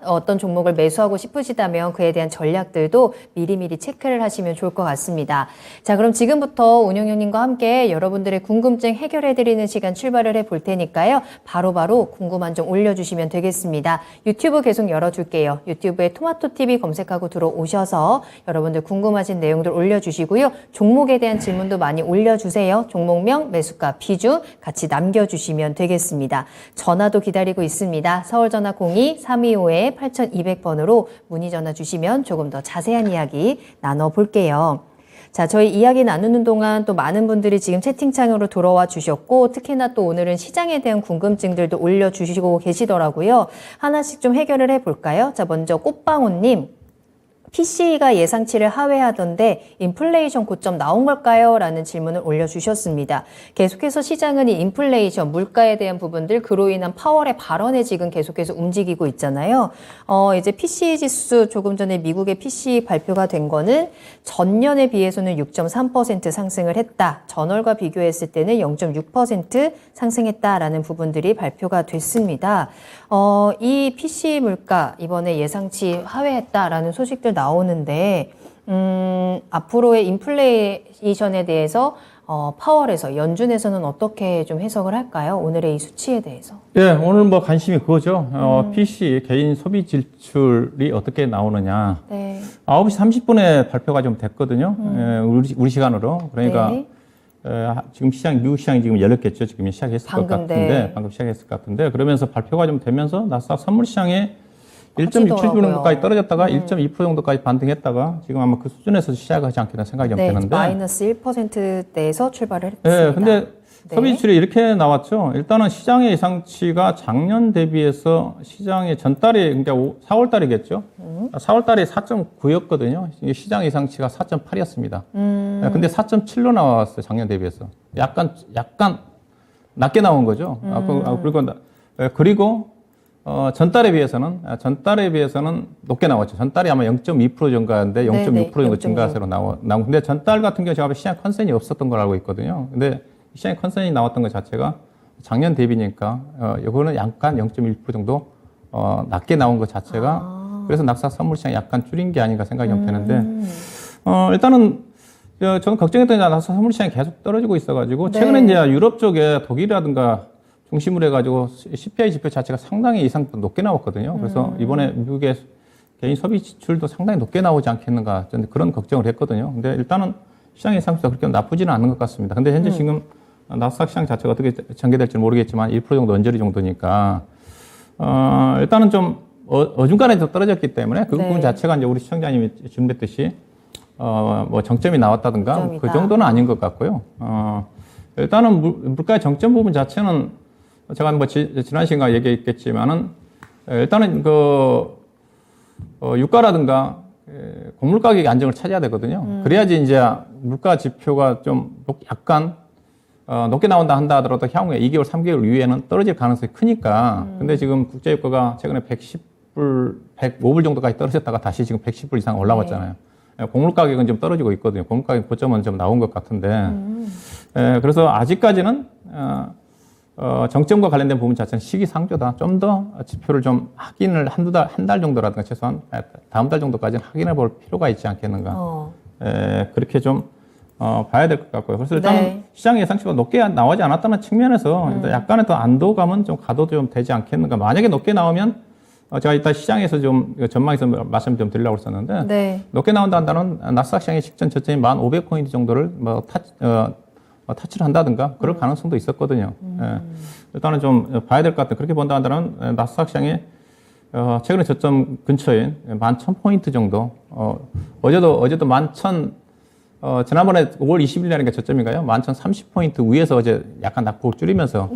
어떤 종목을 매수하고 싶으시다면 그에 대한 전략들도 미리미리 체크를 하시면 좋을 것 같습니다. 자, 그럼 지금부터 운영형님과 함께 여러분들의 궁금증 해결해드리는 시간 출발을 해볼 테니까요. 바로바로 궁금한 점 올려주시면 되겠습니다. 유튜브 계속 열어줄게요. 유튜브에 토마토TV 검색하고 들어오셔서 여러분들 궁금하신 내용들 올려주시고요. 종목에 대한 질문도 많이 올려주세요. 종목명, 매수가, 비중 같이 남겨주시면 되겠습니다. 전화도 기다리고 있습니다. 서울전화 02-325-8200번으로 문의 전화 주시면 조금 더 자세한 이야기 나눠볼게요. 자, 저희 이야기 나누는 동안 또 많은 분들이 지금 채팅창으로 들어와 주셨고 특히나 또 오늘은 시장에 대한 궁금증들도 올려주시고 계시더라고요. 하나씩 좀 해결을 해볼까요? 자, 먼저 꽃방울님. PCE가 예상치를 하회하던데 인플레이션 고점 나온 걸까요? 라는 질문을 올려주셨습니다. 계속해서 시장은 이 인플레이션, 물가에 대한 부분들, 그로 인한 파월의 발언에 지금 계속해서 움직이고 있잖아요. 이제 PCE 지수 조금 전에 미국의 PCE 발표가 된 거는 전년에 비해서는 6.3% 상승을 했다. 전월과 비교했을 때는 0.6% 상승했다라는 부분들이 발표가 됐습니다. 이 PCE 물가 이번에 예상치 하회했다라는 소식들 나오는데 앞으로의 인플레이션에 대해서 파월에서 연준에서는 어떻게 좀 해석을 할까요? 오늘의 이 수치에 대해서. 예, 오늘 뭐 관심이 그거죠. PC 개인 소비 지출이 어떻게 나오느냐. 네. 9시 30분에 발표가 좀 됐거든요. 우리 시간으로. 그러니까 네. 지금 미국 시장이 지금 열렸겠죠. 지금 시작했을 것 방금, 같은데, 네. 방금 시작했을 것 같은데, 그러면서 발표가 좀 되면서 나스닥 선물 시장에 커지더라고요. 1.67% 정도까지 떨어졌다가 1.2% 정도까지 반등했다가 지금 아마 그 수준에서 시작하지 않겠다는 생각이 좀 네, 드는데. 마이너스 1%대에서 출발을 했습니다. 네, 근데 소비 지출이 이렇게 나왔죠. 일단은 시장의 예상치가 작년 대비해서 시장의 전달이, 그러니까 4월 달이겠죠. 4월 달에 4.9였거든요. 시장 예상치가 4.8이었습니다. 근데 4.7로 나왔어요. 작년 대비해서. 약간 낮게 나온 거죠. 그리고 전달에 비해서는 높게 나왔죠. 전달이 아마 0.2% 증가인데 0.6% 정도 증가세로 나온. 근데 전달 같은 경우 제가 시장 컨센이 없었던 걸 알고 있거든요. 근데 시장에 컨센이 나왔던 것 자체가 작년 대비니까 이거는 약간 0.1% 정도 낮게 나온 것 자체가 그래서 낙사 선물 시장이 약간 줄인 게 아닌가 생각이 좀 되는데 일단은 저는 걱정했던 게 낙사 선물 시장이 계속 떨어지고 있어가지고 네. 최근에 이제 유럽 쪽에 독일이라든가 중심으로 해가지고 CPI 지표 자체가 상당히 이상 높게 나왔거든요. 그래서 이번에 미국의 개인 소비 지출도 상당히 높게 나오지 않겠는가 저는 그런 걱정을 했거든요. 근데 일단은 시장 예상보다 그렇게 나쁘지는 않은 것 같습니다. 근데 현재 지금 나스닥 시장 자체가 어떻게 전개될지 모르겠지만 1% 정도 언저리 정도니까 일단은 좀 어중간에 좀 떨어졌기 때문에 그 네. 부분 자체가 이제 우리 시청자님이 질문했듯이 뭐 정점이 나왔다든가 정점이다. 그 정도는 아닌 것 같고요. 일단은 물가의 정점 부분 자체는 제가 뭐 지난 시간에 얘기했겠지만은 일단은 유가라든가 곡물 가격의 안정을 찾아야 되거든요. 그래야지 이제 물가 지표가 좀 약간 높게 나온다 한다 하더라도 향후에 2개월, 3개월 이후에는 떨어질 가능성이 크니까. 근데 지금 국제유가가 최근에 110불, 105불 정도까지 떨어졌다가 다시 지금 110불 이상 올라왔잖아요. 곡물 가격은 좀 떨어지고 있거든요. 곡물 가격 고점은 좀 나온 것 같은데. 그래서 아직까지는 정점과 관련된 부분 자체는 시기상조다. 좀 더 지표를 좀 확인을 한 달 정도라든가 최소한 다음 달 정도까지는 확인해 볼 필요가 있지 않겠는가. 그렇게 좀 봐야 될 것 같고요. 그래서 일단 네. 시장 예상치보다 높게 나오지 않았다는 측면에서 일단 약간의 더 안도감은 좀 가둬도 좀 되지 않겠는가. 만약에 높게 나오면 제가 이따 시장에서 좀 전망에서 말씀 좀 드리려고 했었는데 네. 높게 나온다 한다는 나스닥 시장의 직전 저점이 1,500포인트 정도를 타치를 한다든가 그럴 가능성도 있었거든요. 일단은 좀 봐야 될 것 같아요. 그렇게 본다 한다면 나스닥 시장이 최근에 저점 근처인 11,000포인트 정도 어제도 11,000 지난번에 5월 20일 날인가 저점인가요? 11,030포인트 위에서 어제 약간 낙폭을 줄이면서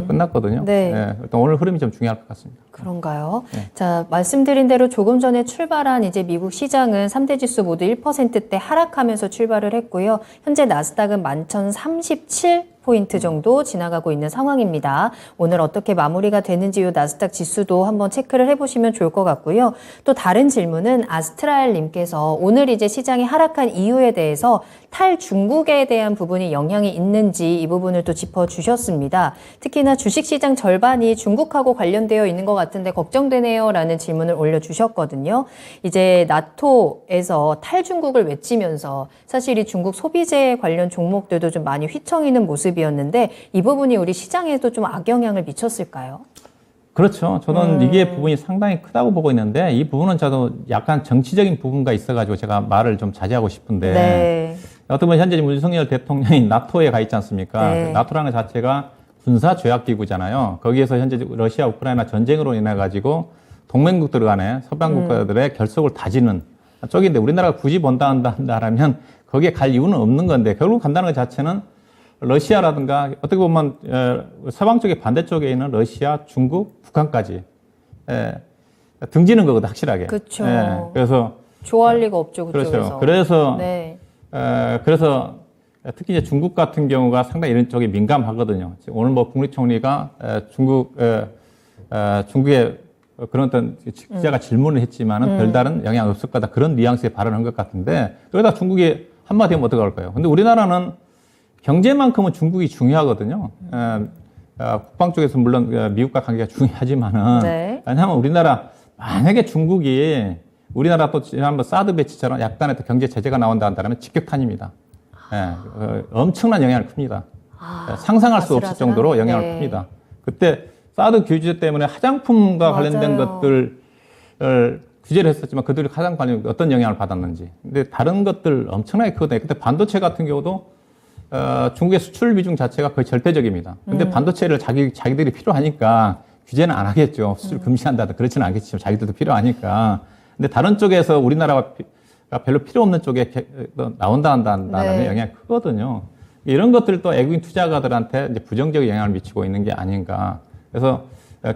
끝났거든요. 네. 일단 오늘 흐름이 좀 중요할 것 같습니다. 그런가요? 자, 말씀드린 대로 조금 전에 출발한 이제 미국 시장은 3대 지수 모두 1%대 하락하면서 출발을 했고요. 현재 나스닥은 11,037포인트 정도 지나가고 있는 상황입니다. 오늘 어떻게 마무리가 되는지 이 나스닥 지수도 한번 체크를 해보시면 좋을 것 같고요. 또 다른 질문은 아스트랄님께서 오늘 이제 시장이 하락한 이유에 대해서 탈중국에 대한 부분이 영향이 있는지 이 부분을 또 짚어주셨습니다. 특히나 주식시장 절반이 중국하고 관련되어 있는 것 같은데 걱정되네요 라는 질문을 올려주셨거든요. 이제 나토에서 탈중국을 외치면서 사실 이 중국 소비재 관련 종목들도 좀 많이 휘청이는 모습이었는데 이 부분이 우리 시장에도 좀 악영향을 미쳤을까요? 그렇죠. 저는 이게 부분이 상당히 크다고 보고 있는데 이 부분은 저도 약간 정치적인 부분가 있어가지고 제가 말을 좀 자제하고 싶은데 네. 어떻게 보면 현재 윤석열 대통령이 나토에 가 있지 않습니까? 네. 나토라는 것 자체가 군사조약기구잖아요. 거기에서 현재 러시아, 우크라이나 전쟁으로 인해 가지고 동맹국들 간에 서방 국가들의 결속을 다지는 쪽인데 우리나라가 굳이 본다 한다라면 거기에 갈 이유는 없는 건데 결국 간다는 것 자체는 러시아라든가 어떻게 보면 서방 쪽의 반대쪽에 있는 러시아, 중국, 북한까지 등지는 거거든 확실하게. 그렇죠. 그래서 좋아할 리가 없죠, 그쪽에서. 그래서 네. 그래서 특히 이제 중국 같은 경우가 상당히 이런 쪽에 민감하거든요. 오늘 뭐 국무총리가 중국의 그런 어떤 기자가 질문을 했지만은 별다른 영향 없을 거다 그런 뉘앙스의 발언을 한 것 같은데 그러다 중국이 한마디 하면 어떡할까요? 근데 우리나라는 경제만큼은 중국이 중요하거든요. 국방 쪽에서 물론 미국과 관계가 중요하지만은 네. 왜냐하면 우리나라 만약에 중국이 우리나라 또 지난번 사드 배치처럼 약간의 또 경제 제재가 나온다 한다면 직격탄입니다. 엄청난 영향을 큽니다. 상상할 수 없을 정도로 영향을 네. 큽니다. 그때 사드 규제 때문에 화장품과 관련된 맞아요. 것들을 규제를 했었지만 그들이 화장 관련 어떤 영향을 받았는지. 근데 다른 것들 엄청나게 크거든요. 그때 반도체 같은 경우도 중국의 수출 비중 자체가 거의 절대적입니다. 근데 반도체를 자기들이 필요하니까 규제는 안 하겠죠. 수출 금지한다든 그렇지는 않겠지만 자기들도 필요하니까. 근데 다른 쪽에서 우리나라가 별로 필요 없는 쪽에 나온다 한다는 네. 영향이 크거든요. 이런 것들을 또 외국인 투자가들한테 이제 부정적인 영향을 미치고 있는 게 아닌가. 그래서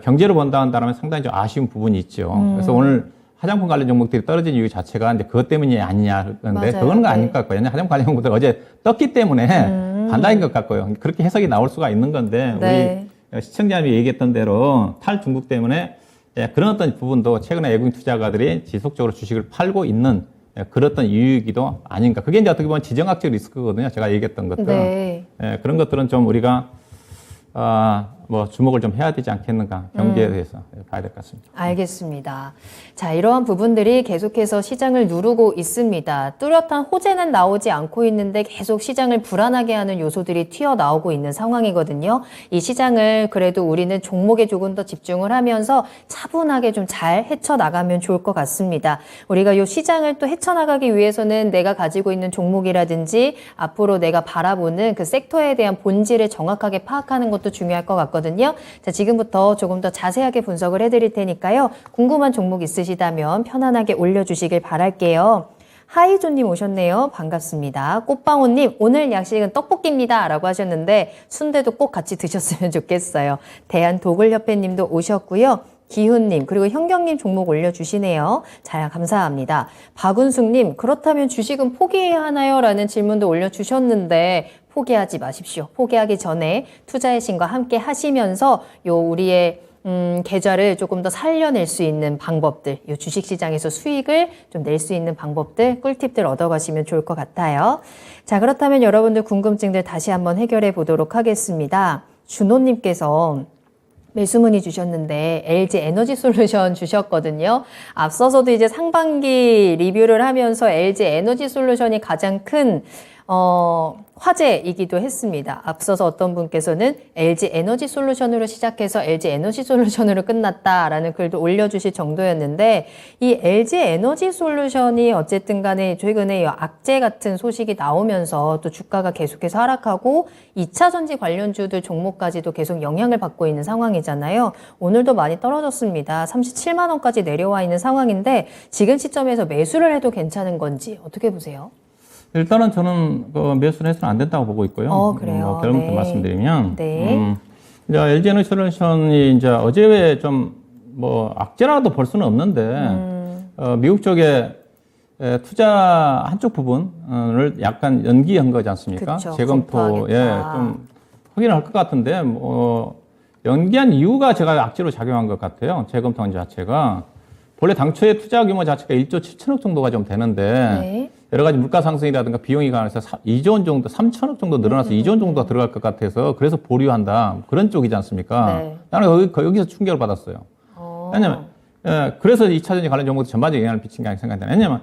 경제로 본다 한다면 상당히 좀 아쉬운 부분이 있죠. 그래서 오늘 화장품 관련 종목들이 떨어진 이유 자체가 이제 그것 때문이 아니냐. 그런데 맞아요. 그건 거 네. 아닐 것 같고요. 왜냐하면 화장품 관련 종목들 어제 떴기 때문에 반다인 것 같고요. 그렇게 해석이 나올 수가 있는 건데 네. 우리 시청자님이 얘기했던 대로 탈중국 때문에 그런 어떤 부분도 최근에 외국인 투자가들이 지속적으로 주식을 팔고 있는 그런 어떤 이유이기도 아닌가. 그게 이제 어떻게 보면 지정학적 리스크거든요. 제가 얘기했던 것들. 네. 그런 것들은 좀 우리가 뭐 주목을 좀 해야 되지 않겠는가 경기에 대해서 봐야 될 것 같습니다. 알겠습니다. 자, 이러한 부분들이 계속해서 시장을 누르고 있습니다. 뚜렷한 호재는 나오지 않고 있는데 계속 시장을 불안하게 하는 요소들이 튀어나오고 있는 상황이거든요. 이 시장을 그래도 우리는 종목에 조금 더 집중을 하면서 차분하게 좀 잘 헤쳐나가면 좋을 것 같습니다. 우리가 이 시장을 또 헤쳐나가기 위해서는 내가 가지고 있는 종목이라든지 앞으로 내가 바라보는 그 섹터에 대한 본질을 정확하게 파악하는 것도 중요할 것 같거든요. 자, 지금부터 조금 더 자세하게 분석을 해드릴 테니까요. 궁금한 종목 있으시다면 편안하게 올려주시길 바랄게요. 하이조님 오셨네요. 반갑습니다. 꽃방울님, 오늘 약식은 떡볶이입니다. 라고 하셨는데 순대도 꼭 같이 드셨으면 좋겠어요. 대한도굴협회님도 오셨고요. 기훈님, 그리고 현경님 종목 올려주시네요. 잘 감사합니다. 박은숙님, 그렇다면 주식은 포기해야 하나요? 라는 질문도 올려주셨는데 포기하지 마십시오. 포기하기 전에 투자의 신과 함께 하시면서 우리의 계좌를 조금 더 살려낼 수 있는 방법들, 이 주식시장에서 수익을 좀 낼 수 있는 방법들, 꿀팁들 얻어가시면 좋을 것 같아요. 자, 그렇다면 여러분들 궁금증들 다시 한번 해결해 보도록 하겠습니다. 준호님께서 매수문의 주셨는데 LG 에너지 솔루션 주셨거든요. 앞서서도 이제 상반기 리뷰를 하면서 LG 에너지 솔루션이 가장 큰 화제이기도 했습니다. 앞서서 어떤 분께서는 LG 에너지 솔루션으로 시작해서 LG 에너지 솔루션으로 끝났다라는 글도 올려주실 정도였는데 이 LG 에너지 솔루션이 어쨌든 간에 최근에 이 악재 같은 소식이 나오면서 또 주가가 계속해서 하락하고 2차 전지 관련주들 종목까지도 계속 영향을 받고 있는 상황이잖아요. 오늘도 많이 떨어졌습니다. 37만 원까지 내려와 있는 상황인데 지금 시점에서 매수를 해도 괜찮은 건지 어떻게 보세요? 일단은 저는 그 매수는 해서는 안 된다고 보고 있고요. 그래요. 결론부터 네. 말씀드리면, 네. 이제 LG 에너지 솔루션이 이제 어제 왜 좀 뭐 악재라도 볼 수는 없는데, 미국 쪽에 투자 한쪽 부분을 약간 연기한 거지 않습니까? 그쵸, 재검토에 좀 확인을 할 것 같은데, 연기한 이유가 제가 악재로 작용한 것 같아요. 재검토한 자체가. 원래 당초에 투자 규모 자체가 1조 7천억 정도가 좀 되는데, 네. 여러 가지 물가 상승이라든가 비용이 관해서 2조 원 정도, 3천억 정도 늘어나서 2조 원 정도가 들어갈 것 같아서 그래서 보류한다. 그런 쪽이지 않습니까? 네. 나는 여기서 충격을 받았어요. 왜냐면, 그래서 2차전지 관련 정보도 전반적인 영향을 미친 게 아니라 생각이 나요. 왜냐면,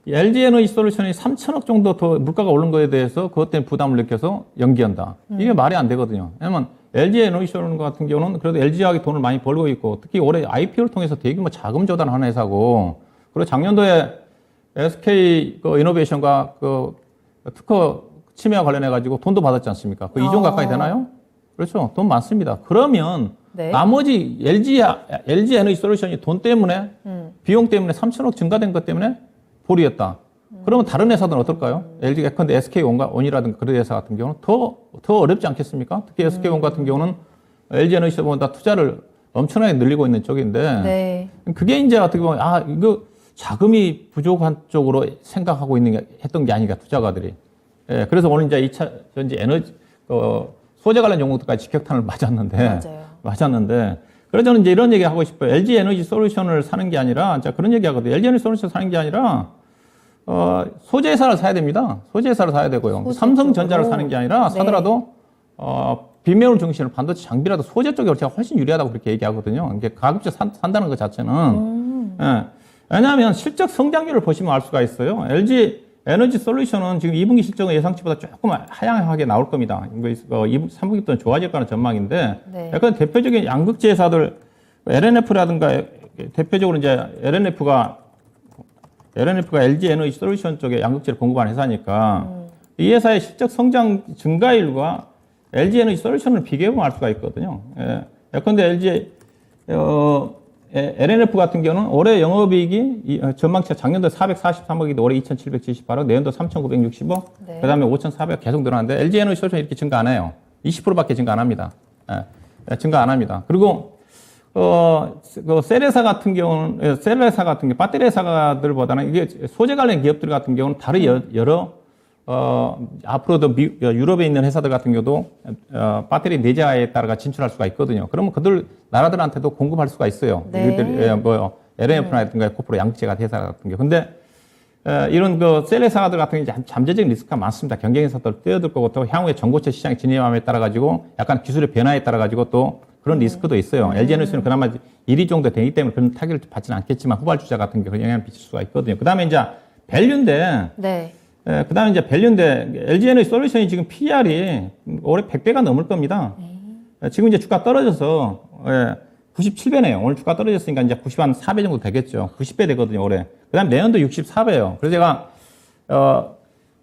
LG 에너지 솔루션이 3천억 정도 더 물가가 오른 거에 대해서 그것 때문에 부담을 느껴서 연기한다. 이게 말이 안 되거든요. 왜냐면, LG 에너지 솔루션 같은 경우는 그래도 LG화학이 돈을 많이 벌고 있고, 특히 올해 IPO를 통해서 대규모 자금 조달하는 회사고, 그리고 작년도에 SK 그 이노베이션과 그 특허 침해와 관련해가지고 돈도 받았지 않습니까? 그 2조 가까이 되나요? 그렇죠. 돈 많습니다. 그러면 네. 나머지 LG 에너지 솔루션이 돈 때문에, 비용 때문에 3천억 증가된 것 때문에 보류했다. 그러면 다른 회사들은 어떨까요? LG 예컨대 SK온이라든가 그런 회사 같은 경우는 더 어렵지 않겠습니까? 특히 SK온 같은 경우는 LG 에너지보다 투자를 엄청나게 늘리고 있는 쪽인데, 네. 그게 이제 어떻게 보면, 이거 자금이 부족한 쪽으로 생각하고 했던 게 아닌가, 투자가들이. 예, 그래서 오늘 이제 2차 전지 에너지, 소재 관련 종목들까지 직격탄을 맞았는데, 그래서 저는 이제 이런 얘기 하고 싶어요. LG 에너지 솔루션을 사는 게 아니라, 자, 그런 얘기 하거든요. LG 에너지 솔루션 사는 게 아니라, 소재 회사를 사야 됩니다. 소재 회사를 사야 되고요. 삼성전자를 사는 게 아니라 사더라도, 빈매물 중심으로 반도체 장비라도 소재 쪽이 제가 훨씬 유리하다고 그렇게 얘기하거든요. 이게 가급적 산다는 것 자체는. 예. 왜냐하면 실적 성장률을 보시면 알 수가 있어요. LG 에너지 솔루션은 지금 2분기 실적은 예상치보다 조금 하향하게 나올 겁니다. 3분기부터는 좋아질 거라는 전망인데, 네. 약간 대표적인 양극재 회사들, LNF라든가 대표적으로 이제 LNF가 LG 에너지 솔루션 쪽에 양극재를 공급하는 회사니까 이 회사의 실적 성장 증가율과 LG 에너지 솔루션을 비교해보면 알 수가 있거든요. 예컨대 LNF 같은 경우는 올해 영업이익이 전망치가 작년도 443억인데 올해 2,778억, 내년도 3,960억, 네. 그 다음에 5,400억 계속 늘어나는데 LG 에너지 솔루션이 이렇게 증가 안 해요. 20%밖에 증가 안 합니다. 증가 안 합니다. 그리고 셀회사 같은 경우는, 배터리 회사들보다는 이게 소재 관련 기업들 같은 경우는 다른 여러, 앞으로도 유럽에 있는 회사들 같은 경우도, 배터리 내재화에 따라 진출할 수가 있거든요. 그러면 그들, 나라들한테도 공급할 수가 있어요. 네. LNF라든가 코프로 양극재가 회사 같은 경우. 근데, 이런 그 셀 회사들 같은 경우에 잠재적인 리스크가 많습니다. 경쟁 회사들 뛰어들 거고 또 향후에 전고체 시장의 진입함에 따라 가지고 약간 기술의 변화에 따라 가지고 또 그런 리스크도 있어요. LG에너지는 그나마 1위 정도 되기 때문에 그런 타격을 받지는 않겠지만 후발주자 같은 경우 영향을 미칠 수가 있거든요. 그다음에 이제 밸류인데, 네. 그다음에 이제 밸류인데 LG에너지 솔루션이 지금 PR이 올해 100배가 넘을 겁니다. 지금 이제 주가 떨어져서 97배네요. 오늘 주가 떨어졌으니까 이제 94배 정도 되겠죠. 90배 되거든요, 올해. 그 다음 내년도 64배예요. 그래서 제가,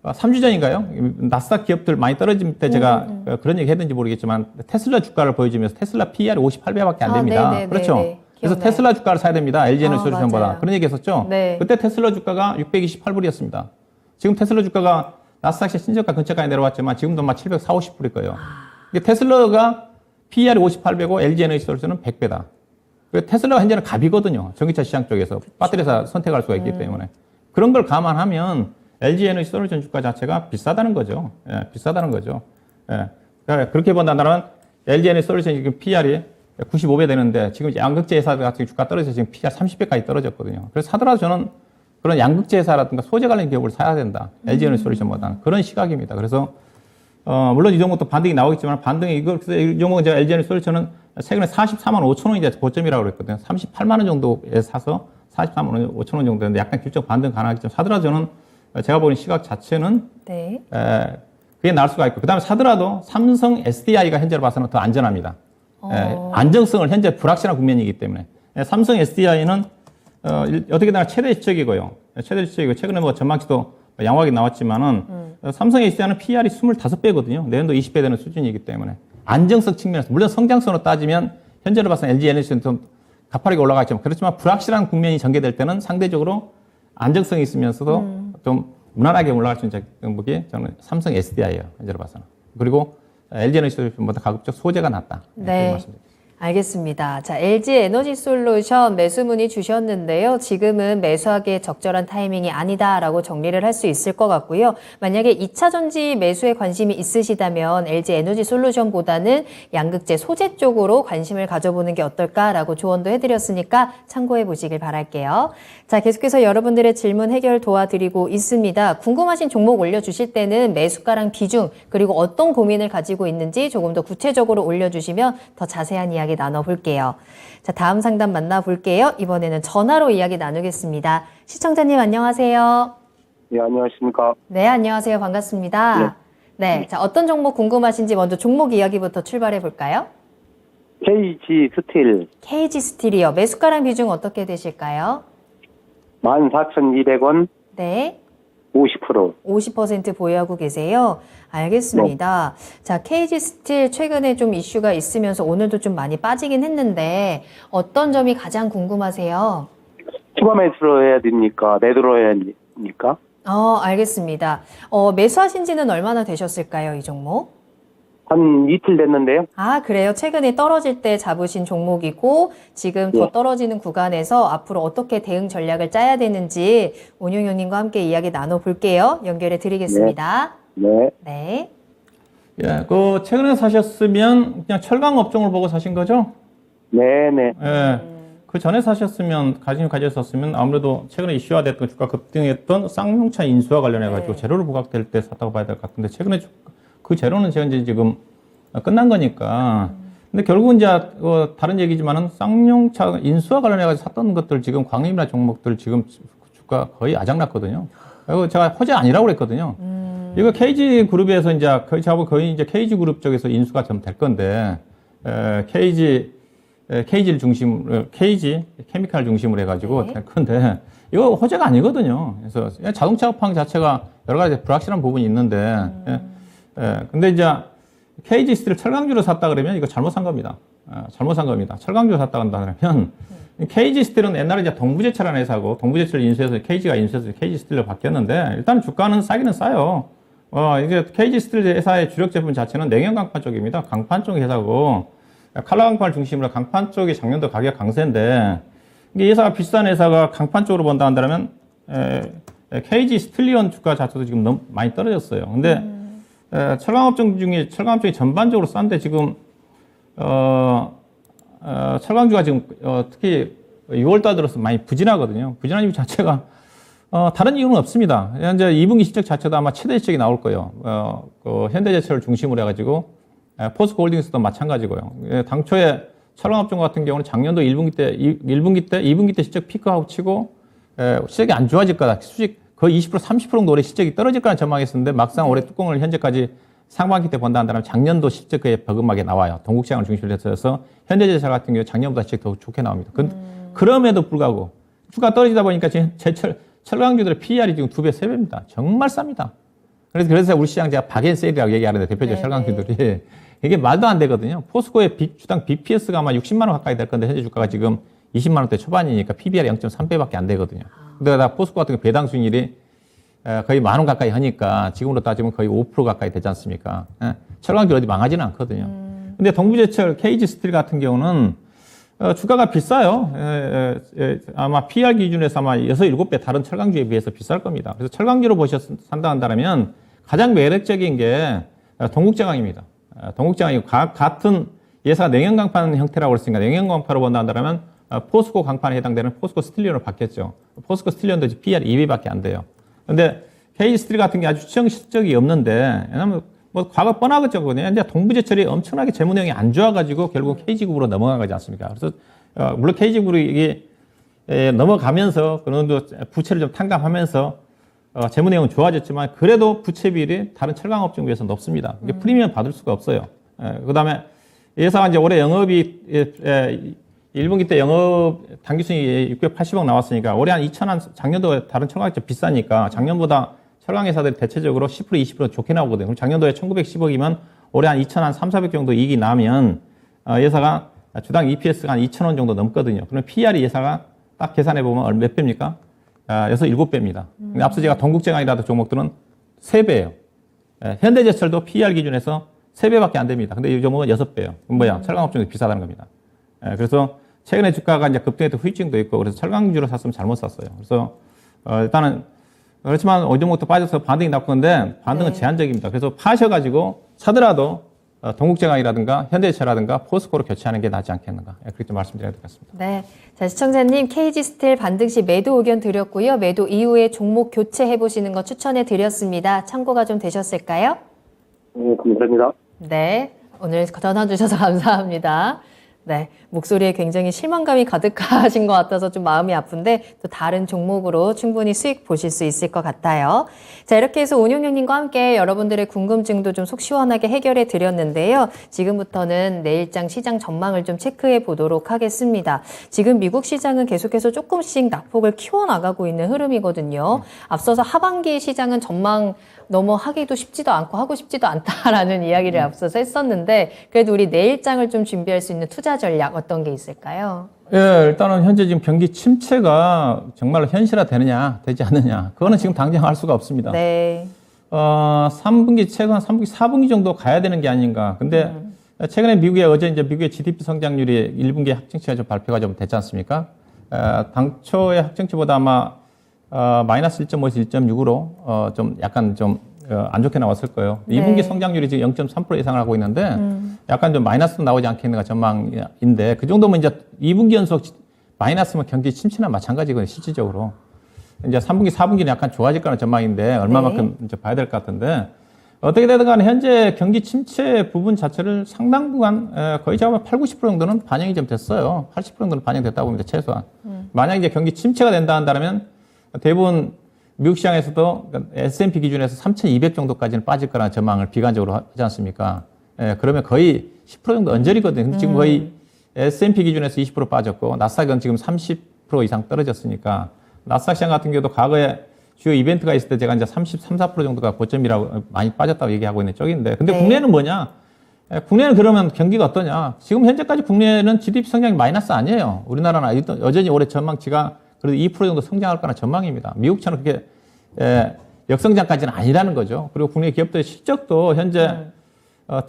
3주 전인가요? 나스닥 기업들 많이 떨어질 때 제가 그런 얘기 했는지 모르겠지만 테슬라 주가를 보여주면서 테슬라 PER이 58배밖에 안 됩니다. 네네네네. 그렇죠. 그래서 기억나요. 테슬라 주가를 사야 됩니다. LG에너지 솔루션보다. 맞아요. 그런 얘기 했었죠. 네. 그때 테슬라 주가가 628불이었습니다. 지금 테슬라 주가가 나스닥 신저가 근처까지 내려왔지만 지금도 막 740, 50불일 거예요. 이게 테슬라가 PER이 58배고 LG에너지 솔루션은 100배다. 테슬라가 현재는 갑이거든요. 전기차 시장 쪽에서 배터리사 선택할 수가 있기 때문에. 그런 걸 감안하면 LG에너지 솔루션 주가 자체가 비싸다는 거죠. 예, 비싸다는 거죠. 예. 그러니까 그렇게 본다면 LG에너지 솔루션 지금 PER이 95배 되는데 지금 양극재 회사들 같은 주가 떨어져서 지금 PER 30배까지 떨어졌거든요. 그래서 사더라도 저는 그런 양극재 회사라든가 소재 관련 기업을 사야 된다. LG에너지 솔루션보다는. 그런 시각입니다. 그래서 물론 이 종목도 반등이 나오겠지만 반등이 이 종목은 제가 LG에너지 솔루션은 최근에 44만 5천 원이 이제 고점이라고 그랬거든요. 38만 원 정도에 사서 44만 5천 원 정도였는데 약간 길적 반등 가능하겠지만 사더라도 저는 제가 보는 시각 자체는 네. 그게 나을 수가 있고 그다음에 사더라도 삼성 SDI가 현재로 봐서는 더 안전합니다. 안정성을 현재 불확실한 국면이기 때문에 삼성 SDI는 어떻게든 최대 시적이고요. 최대 시적이고 최근에 뭐 전망치도 양호하게 나왔지만은 삼성 SDI는 PER이 25배거든요. 내년도 20배 되는 수준이기 때문에 안정성 측면에서 물론 성장성으로 따지면 현재로 봐서는 LG에너지는 좀 가파르게 올라가겠지만 그렇지만 불확실한 국면이 전개될 때는 상대적으로 안정성이 있으면서도 좀 무난하게 올라갈 수 있는 종목이 저는 삼성 SDI예요. 현재로 봐서는. 그리고 LG에너지보다 가급적 소재가 낫다. 네. 알겠습니다. 자, LG 에너지 솔루션 매수 문의 주셨는데요. 지금은 매수하기에 적절한 타이밍이 아니다라고 정리를 할 수 있을 것 같고요. 만약에 2차 전지 매수에 관심이 있으시다면 LG 에너지 솔루션보다는 양극재 소재 쪽으로 관심을 가져보는 게 어떨까라고 조언도 해드렸으니까 참고해 보시길 바랄게요. 자, 계속해서 여러분들의 질문 해결 도와드리고 있습니다. 궁금하신 종목 올려주실 때는 매수가랑 비중 그리고 어떤 고민을 가지고 있는지 조금 더 구체적으로 올려주시면 더 자세한 이야기 나눠볼게요. 자, 다음 상담 만나볼게요. 이번에는 전화로 이야기 나누겠습니다. 시청자님 안녕하세요. 네, 안녕하십니까. 네, 안녕하세요. 반갑습니다. 네, 자, 어떤 종목 궁금하신지 먼저 종목 이야기부터 출발해 볼까요? KG 스틸 KG 스틸이요. 매수가랑 비중 어떻게 되실까요? 14,200원 네. 50%. 50% 보유하고 계세요. 알겠습니다. 자, KG 스틸 최근에 좀 이슈가 있으면서 오늘도 좀 많이 빠지긴 했는데 어떤 점이 가장 궁금하세요? 추가 매수로 해야 됩니까? 매도로 해야 됩니까? 알겠습니다. 매수하신 지는 얼마나 되셨을까요, 이 종목? 한 이틀 됐는데요. 아, 그래요? 최근에 떨어질 때 잡으신 종목이고 지금 더 떨어지는 구간에서 앞으로 어떻게 대응 전략을 짜야 되는지 원용현님과 함께 이야기 나눠볼게요. 연결해 드리겠습니다. 네. 네. 예, 그 최근에 사셨으면 그냥 철강 업종을 보고 사신 거죠? 네네. 예. 그 전에 사셨으면 가졌었으면 아무래도 최근에 이슈화됐던 주가 급등했던 쌍용차 인수와 관련해가지고 재료를 부각될 때 샀다고 봐야 될 것 같은데 최근에 그 재료는 현재 지금 끝난 거니까. 근데 결국은 이제 다른 얘기지만은 쌍용차 인수와 관련해가지고 샀던 것들 지금 광림이나 종목들 지금 주가 거의 아작났거든요. 그리고 제가 호재 아니라고 그랬거든요. 이거 KG 그룹에서 이제 거의 이제 KG 그룹 쪽에서 인수가 좀 될 건데 KG를 중심으로 KG 케미칼 중심으로 해가지고 될 건데 이거 호재가 아니거든요. 그래서 자동차 업황 자체가 여러 가지 불확실한 부분이 있는데. 근데 이제 KG 스틸 철강주로 샀다 그러면 이거 잘못 산 겁니다. 잘못 산 겁니다. 철강주로 샀다 한다 그러면 KG 스틸은 옛날에 이제 동부제철이라는 회사고 동부제철을 인수해서 KG가 인수해서 KG 스틸로 바뀌었는데 일단 주가는 싸기는 싸요. 이게 KG 스틸 회사의 주력 제품 자체는 냉형 강판 쪽입니다. 강판 쪽 회사고 칼라 강판을 중심으로 강판 쪽이 작년도 가격 강세인데 이게 회사가 비싼 회사가 강판 쪽으로 본다 한다면 KG 스틸리온 주가 자체도 지금 너무 많이 떨어졌어요. 근데 철강업종 중에 철강업종이 전반적으로 싼데 지금 철강주가 지금 특히 6월달 들어서 많이 부진하거든요. 부진한 이유 자체가 다른 이유는 없습니다. 현재 2분기 실적 자체도 아마 최대 실적이 나올 거예요. 현대제철을 중심으로 해가지고, 포스코홀딩스도 마찬가지고요. 당초에 철강업종 같은 경우는 작년도 2분기 때 실적 피크아웃 치고, 실적이 안 좋아질 거다. 수직 거의 20% 30% 정도 올해 실적이 떨어질 거라는 전망했었는데, 막상 올해 뚜껑을 현재까지 상반기 때 본다 한다면 작년도 실적 거의 버금하게 나와요. 동국시장을 중심으로 해서 현대제철 같은 경우 작년보다 실적 더 좋게 나옵니다. 그럼에도 불구하고 주가 떨어지다 보니까 지금 철강주들의 PER이 지금 2배, 3배입니다. 정말 쌉니다. 그래서 우리 시장 제가 박앤세일이라고 얘기하는데 대표적 철강주들이 이게 말도 안 되거든요. 포스코의 주당 BPS가 아마 60만 원 가까이 될 건데 현재 주가가 지금 20만 원대 초반이니까 PBR이 0.3배밖에 안 되거든요. 근데 포스코 같은 경우 배당 수익률이 거의 10,000원 가까이 하니까 지금으로 따지면 거의 5% 가까이 되지 않습니까? 철강주 어디 망하지는 않거든요. 근데 동부제철 KG스틸 같은 경우는 주가가 비싸요. 아마 PR 기준에서 아마 6, 7배 다른 철강주에 비해서 비쌀 겁니다. 그래서 철강주로 산다 한다면 가장 매력적인 게 동국제강입니다. 동국제강이 같은 예사가 냉형 강판 형태라고 했으니까 냉형 강판으로 본다 한다면 포스코 강판에 해당되는 포스코 스틸리온으로 바뀌었죠. 포스코 스틸리온도 PR 2배밖에 안 돼요. 근데 KG 스틸 같은 게 아주 추정 실적이 없는데, 왜냐면 뭐 과거 뻔하겠죠. 이제 동부제철이 엄청나게 재무 내용이 안 좋아가지고 결국 KG그룹으로 넘어간 거지 않습니까? 그래서 물론 KG그룹이 이게 넘어가면서 그런 정도 부채를 좀 탕감하면서 재무 내용은 좋아졌지만 그래도 부채 비율이 다른 철강업종에 비해서 높습니다. 이게 프리미엄 받을 수가 없어요. 그다음에 예상한 이제 올해 영업이 1분기 때 영업 당기순이 680억 나왔으니까 올해 한 2,000원, 작년도 다른 철강업종 비싸니까 작년보다 철강 회사들이 대체적으로 10% 20% 좋게 나오거든요. 그럼 작년도에 1,910억이면 올해 한 2,300 정도 이익이 나면 예사가 주당 EPS가 한 2,000원 정도 넘거든요. 그럼 PR이 예사가 딱 계산해 보면 몇 배입니까? 6, 7배입니다. 근데 앞서 제가 동국제강이라도 종목들은 3배예요. 현대제철도 PR 기준에서 3배밖에 안 됩니다. 근데 이 종목은 6배예요. 그럼 뭐야? 철강업종이 비싸다는 겁니다. 그래서 최근에 주가가 이제 급등했던 후유증도 있고 그래서 철강주로 샀으면 잘못 샀어요. 그래서 일단은 그렇지만 어느 종목도 빠져서 반등이 나올 건데 반등은 제한적입니다. 그래서 파셔가지고 사더라도 동국제강이라든가 현대제철이라든가 포스코로 교체하는 게 낫지 않겠는가. 그렇게 좀 말씀드려야 될 것 같습니다. 네. 자, 시청자님 KG스틸 반등 시 매도 의견 드렸고요. 매도 이후에 종목 교체해 보시는 거 추천해 드렸습니다. 참고가 좀 되셨을까요? 네, 감사합니다. 네. 오늘 전화 주셔서 감사합니다. 네, 목소리에 굉장히 실망감이 가득하신 것 같아서 좀 마음이 아픈데 또 다른 종목으로 충분히 수익 보실 수 있을 것 같아요. 자, 이렇게 해서 온용영님과 함께 여러분들의 궁금증도 좀 속 시원하게 해결해 드렸는데요. 지금부터는 내일장 시장 전망을 좀 체크해 보도록 하겠습니다. 지금 미국 시장은 계속해서 조금씩 낙폭을 키워나가고 있는 흐름이거든요. 앞서서 하반기 시장은 전망 너무 하기도 쉽지도 않고 하고 싶지도 않다라는 이야기를 앞서서 했었는데 그래도 우리 내일장을 좀 준비할 수 있는 투자 전략 어떤 게 있을까요? 예, 일단은 현재 지금 경기 침체가 정말로 현실화 되느냐, 되지 않느냐. 그거는 지금 당장 알 수가 없습니다. 네. 3분기, 최근 3분기, 4분기 정도 가야 되는 게 아닌가. 근데 최근에 어제 이제 미국의 GDP 성장률이 1분기 확정치가 좀 발표가 좀 됐지 않습니까? 당초의 확정치보다 아마 마이너스 1.5에서 1.6으로 좀 약간 좀 안 좋게 나왔을 거예요. 네. 2분기 성장률이 지금 0.3% 예상을 하고 있는데 약간 좀 마이너스도 나오지 않겠는가 전망인데 그 정도면 이제 2분기 연속 마이너스면 경기 침체나 마찬가지거든요. 실질적으로. 이제 3분기, 4분기는 약간 좋아질 거라는 전망인데 얼마만큼 이제 봐야 될 것 같은데 어떻게 되든 간에 현재 경기 침체 부분 자체를 상당 부분 거의 잡아 80, 90% 정도는 반영이 좀 됐어요. 80% 정도는 반영됐다고 봅니다. 최소한. 만약 이제 경기 침체가 된다 한다면 대부분 미국 시장에서도 S&P 기준에서 3,200 정도까지는 빠질 거라는 전망을 비관적으로 하지 않습니까? 그러면 거의 10% 정도 언저리거든요. 근데 지금 거의 S&P 기준에서 20% 빠졌고 나스닥은 지금 30% 이상 떨어졌으니까 나스닥 시장 같은 경우도 과거에 주요 이벤트가 있을 때 제가 이제 33, 4% 정도가 고점이라고 많이 빠졌다고 얘기하고 있는 쪽인데 근데 국내는 뭐냐? 국내는 그러면 경기가 어떠냐? 지금 현재까지 국내는 GDP 성장이 마이너스 아니에요. 우리나라는 여전히 올해 전망치가 그래도 2% 정도 성장할 거라는 전망입니다. 미국처럼 그렇게 역성장까지는 아니라는 거죠. 그리고 국내 기업들의 실적도 현재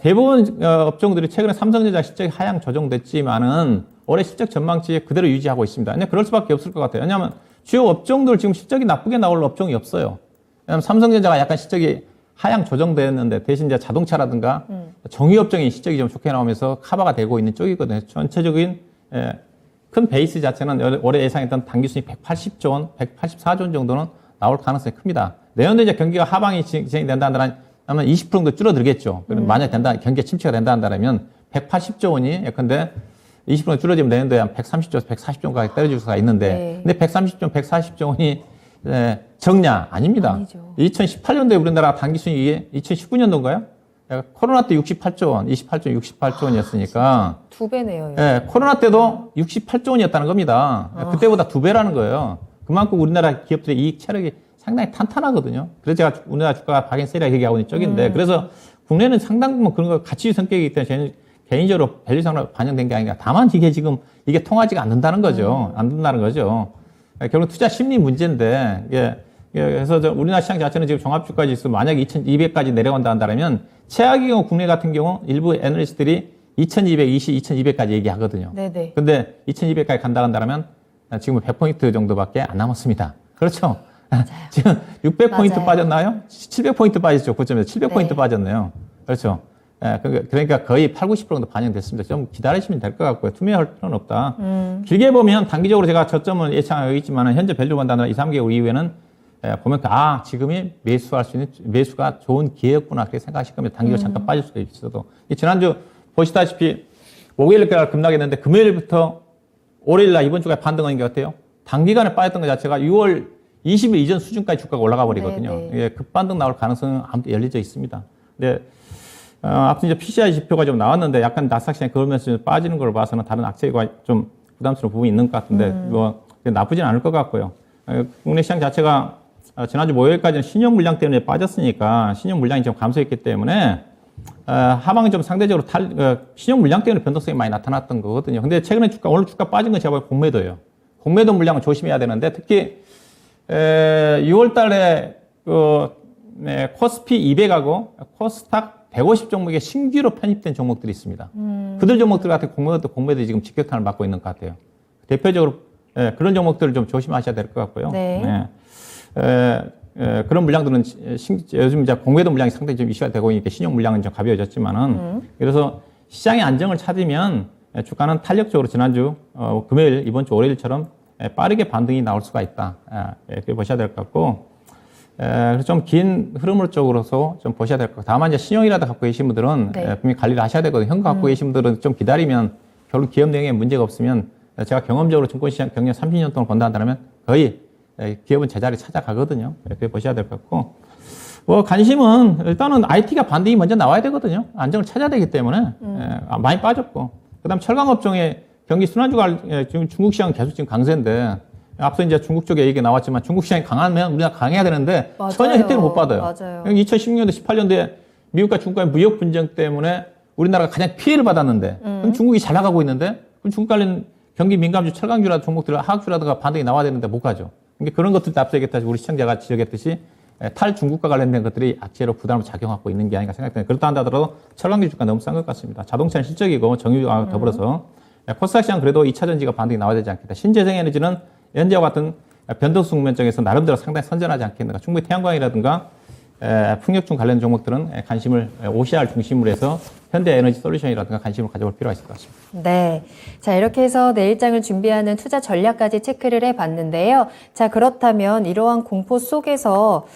대부분 업종들이 최근에 삼성전자 실적이 하향 조정됐지만은 올해 실적 전망치 그대로 유지하고 있습니다. 그냥 그럴 수밖에 없을 것 같아요. 왜냐하면 주요 업종들 지금 실적이 나쁘게 나올 업종이 없어요. 왜냐하면 삼성전자가 약간 실적이 하향 조정됐는데 대신 이제 자동차라든가 정유업종이 실적이 좀 좋게 나오면서 커버가 되고 있는 쪽이거든요. 전체적인 큰 베이스 자체는 올해 예상했던 당기순이 180조 원, 184조 원 정도는 나올 가능성이 큽니다. 내년도 이제 경기가 하방이 진행된다 한다면 20% 정도 줄어들겠죠. 그럼 만약 경기가 침체가 된다 한다면 180조 원이 예컨대 20% 줄어지면 내년도에 한 130조에서 140조 원까지 떨어질 수가 있는데, 근데 130조, 140조 원이 적냐? 아닙니다. 아니죠. 2018년도에 우리나라 단기 수익이 2019년도인가요? 코로나 때 68조 원, 68조 원이었으니까. 2배네요. 예, 코로나 때도 68조 원이었다는 겁니다. 그때보다 2배라는 거예요. 그만큼 우리나라 기업들의 이익 체력이 상당히 탄탄하거든요. 그래서 제가 우리나라 주가가 박앤세리하게 얘기하고 있는 쪽인데, 그래서 국내는 상당 부분 그런 거 가치 성격이기 때문에 저는 개인적으로 밸류상으로 반영된 게 아닌가. 다만 이게 통하지가 않는다는 거죠. 안 된다는 거죠. 결국 투자 심리 문제인데, 그래서 우리나라 시장 자체는 지금 종합주가 지수 만약에 2200까지 내려간다 한다면 최악의 경우 국내 같은 경우 일부 애널리스트들이 2220, 2200까지 얘기하거든요. 네네. 근데 2200까지 간다 한다면 지금 100포인트 정도밖에 안 남았습니다. 그렇죠? 지금 600포인트 맞아요. 빠졌나요? 700포인트 빠졌죠. 고점에서 700포인트 네. 빠졌네요. 그렇죠? 그러니까 거의 80, 90% 정도 반영됐습니다. 좀 기다리시면 될 것 같고요. 투명할 필요는 없다. 길게 보면 단기적으로 제가 저점을 예상하고 있지만 현재 밸류 본다는 2, 3개월 이후에는 보면 지금이 매수할 수 있는 매수가 좋은 기회였구나 그렇게 생각하실 겁니다. 단기적으로 잠깐 빠질 수가 있어도. 지난주 보시다시피 목요일날 급락했는데 금요일부터 월요일날 이번 주가 반등한 게 어때요? 단기간에 빠졌던 것 자체가 6월 20일 이전 수준까지 주가가 올라가 버리거든요. 이게 급반등 나올 가능성은 아무튼 열려져 있습니다. 근데 앞서 이제 PCI 지표가 좀 나왔는데 약간 나스닥 시장이 그러면서 빠지는 걸 봐서는 다른 악재가 좀 부담스러운 부분이 있는 것 같은데 나쁘진 않을 것 같고요. 국내 시장 자체가 지난주 목요일까지는 신용 물량 때문에 빠졌으니까 신용 물량이 좀 감소했기 때문에 하방이 좀 상대적으로 신용 물량 때문에 변동성이 많이 나타났던 거거든요. 근데 최근에 오늘 주가 빠진 건 제가 보기엔 공매도예요. 공매도 물량을 조심해야 되는데 특히 6월 달에 코스피 200하고 코스닥 150 종목에 신규로 편입된 종목들이 있습니다. 그들 종목들 같은 공매도 지금 직격탄을 맞고 있는 것 같아요. 대표적으로 그런 종목들을 좀 조심하셔야 될 것 같고요. 네. 그런 물량들은 요즘 이제 공매도 물량이 상당히 좀 이슈가 되고 있는데 신용 물량은 좀 가벼워졌지만은 그래서 시장의 안정을 찾으면 주가는 탄력적으로 지난주 금요일 이번 주 월요일처럼 빠르게 반등이 나올 수가 있다. 그렇게 보셔야 될 것 같고 그래서 좀 긴 흐름을 쪽으로서 좀 보셔야 될 것 같고 다만 이제 신용이라도 갖고 계신 분들은 분명히 관리를 하셔야 되거든요. 현금 갖고 계신 분들은 좀 기다리면 결국 기업 내용에 문제가 없으면 제가 경험적으로 증권시장 경력 30년 동안 본다 한다면 거의 기업은 제자리 찾아가거든요. 그렇게 보셔야 될 것 같고 관심은 일단은 IT가 반등이 먼저 나와야 되거든요. 안정을 찾아야 되기 때문에 많이 빠졌고 그다음 철강업종의 경기 순환주가 지금 중국 시장은 계속 지금 강세인데 앞서 이제 중국 쪽에 얘기 나왔지만 중국 시장이 강하면 우리가 강해야 되는데 맞아요. 전혀 혜택을 못 받아요. 맞아요. 2016년도 18년도에 미국과 중국과의 무역 분쟁 때문에 우리나라가 가장 피해를 받았는데 그럼 중국이 잘 나가고 있는데 그럼 중국 관련 경기 민감주 철강주라든가 종목들 화학주라든가 반등이 나와야 되는데 못 가죠. 그러니까 그런 것들도 앞서 얘기했듯이 우리 시청자가 지적했듯이 탈중국과 관련된 것들이 악재로 부담을 작용하고 있는 게 아닌가 생각됩니다. 그렇다 한다더라도 철강주 주가 너무 싼 것 같습니다. 자동차는 실적이고 정유와 더불어서 코스닥 시장 그래도 2차 전지가 반등이 나와야 되지 않겠다. 신재생에너지는 현재와 같은 변동성 면적에서 나름대로 상당히 선전하지 않겠는가. 충분히 태양광이라든가 풍력중 관련 종목들은 관심을 OCR 중심으로 해서 현대에너지 솔루션이라든가 관심을 가져볼 필요가 있을 것 같습니다. 네. 자, 이렇게 해서 내일장을 준비하는 투자 전략까지 체크를 해봤는데요. 자, 그렇다면 이러한 공포 속에서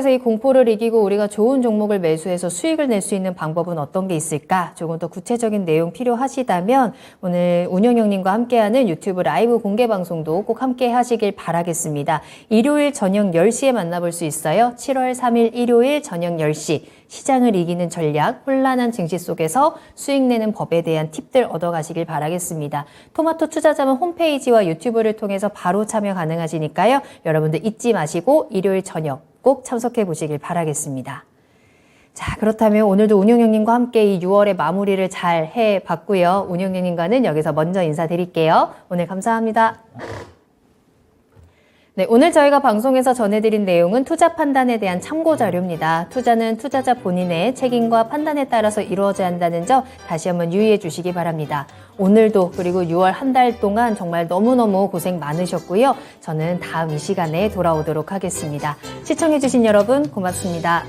이 공포를 이기고 우리가 좋은 종목을 매수해서 수익을 낼 수 있는 방법은 어떤 게 있을까? 조금 더 구체적인 내용 필요하시다면 오늘 운영형님과 함께하는 유튜브 라이브 공개 방송도 꼭 함께 하시길 바라겠습니다. 일요일 저녁 10시에 만나볼 수 있어요. 7월 3일 일요일 저녁 10시. 시장을 이기는 전략, 혼란한 증시 속에서 수익 내는 법에 대한 팁들 얻어가시길 바라겠습니다. 토마토 투자자문 홈페이지와 유튜브를 통해서 바로 참여 가능하시니까요. 여러분들 잊지 마시고 일요일 저녁 꼭 참석해 보시길 바라겠습니다. 자, 그렇다면 오늘도 운영형님과 함께 이 6월의 마무리를 잘 해봤고요. 운영형님과는 여기서 먼저 인사드릴게요. 오늘 감사합니다. 네, 오늘 저희가 방송에서 전해드린 내용은 투자 판단에 대한 참고 자료입니다. 투자는 투자자 본인의 책임과 판단에 따라서 이루어져야 한다는 점 다시 한번 유의해 주시기 바랍니다. 오늘도 그리고 6월 한 달 동안 정말 너무너무 고생 많으셨고요. 저는 다음 이 시간에 돌아오도록 하겠습니다. 시청해 주신 여러분 고맙습니다.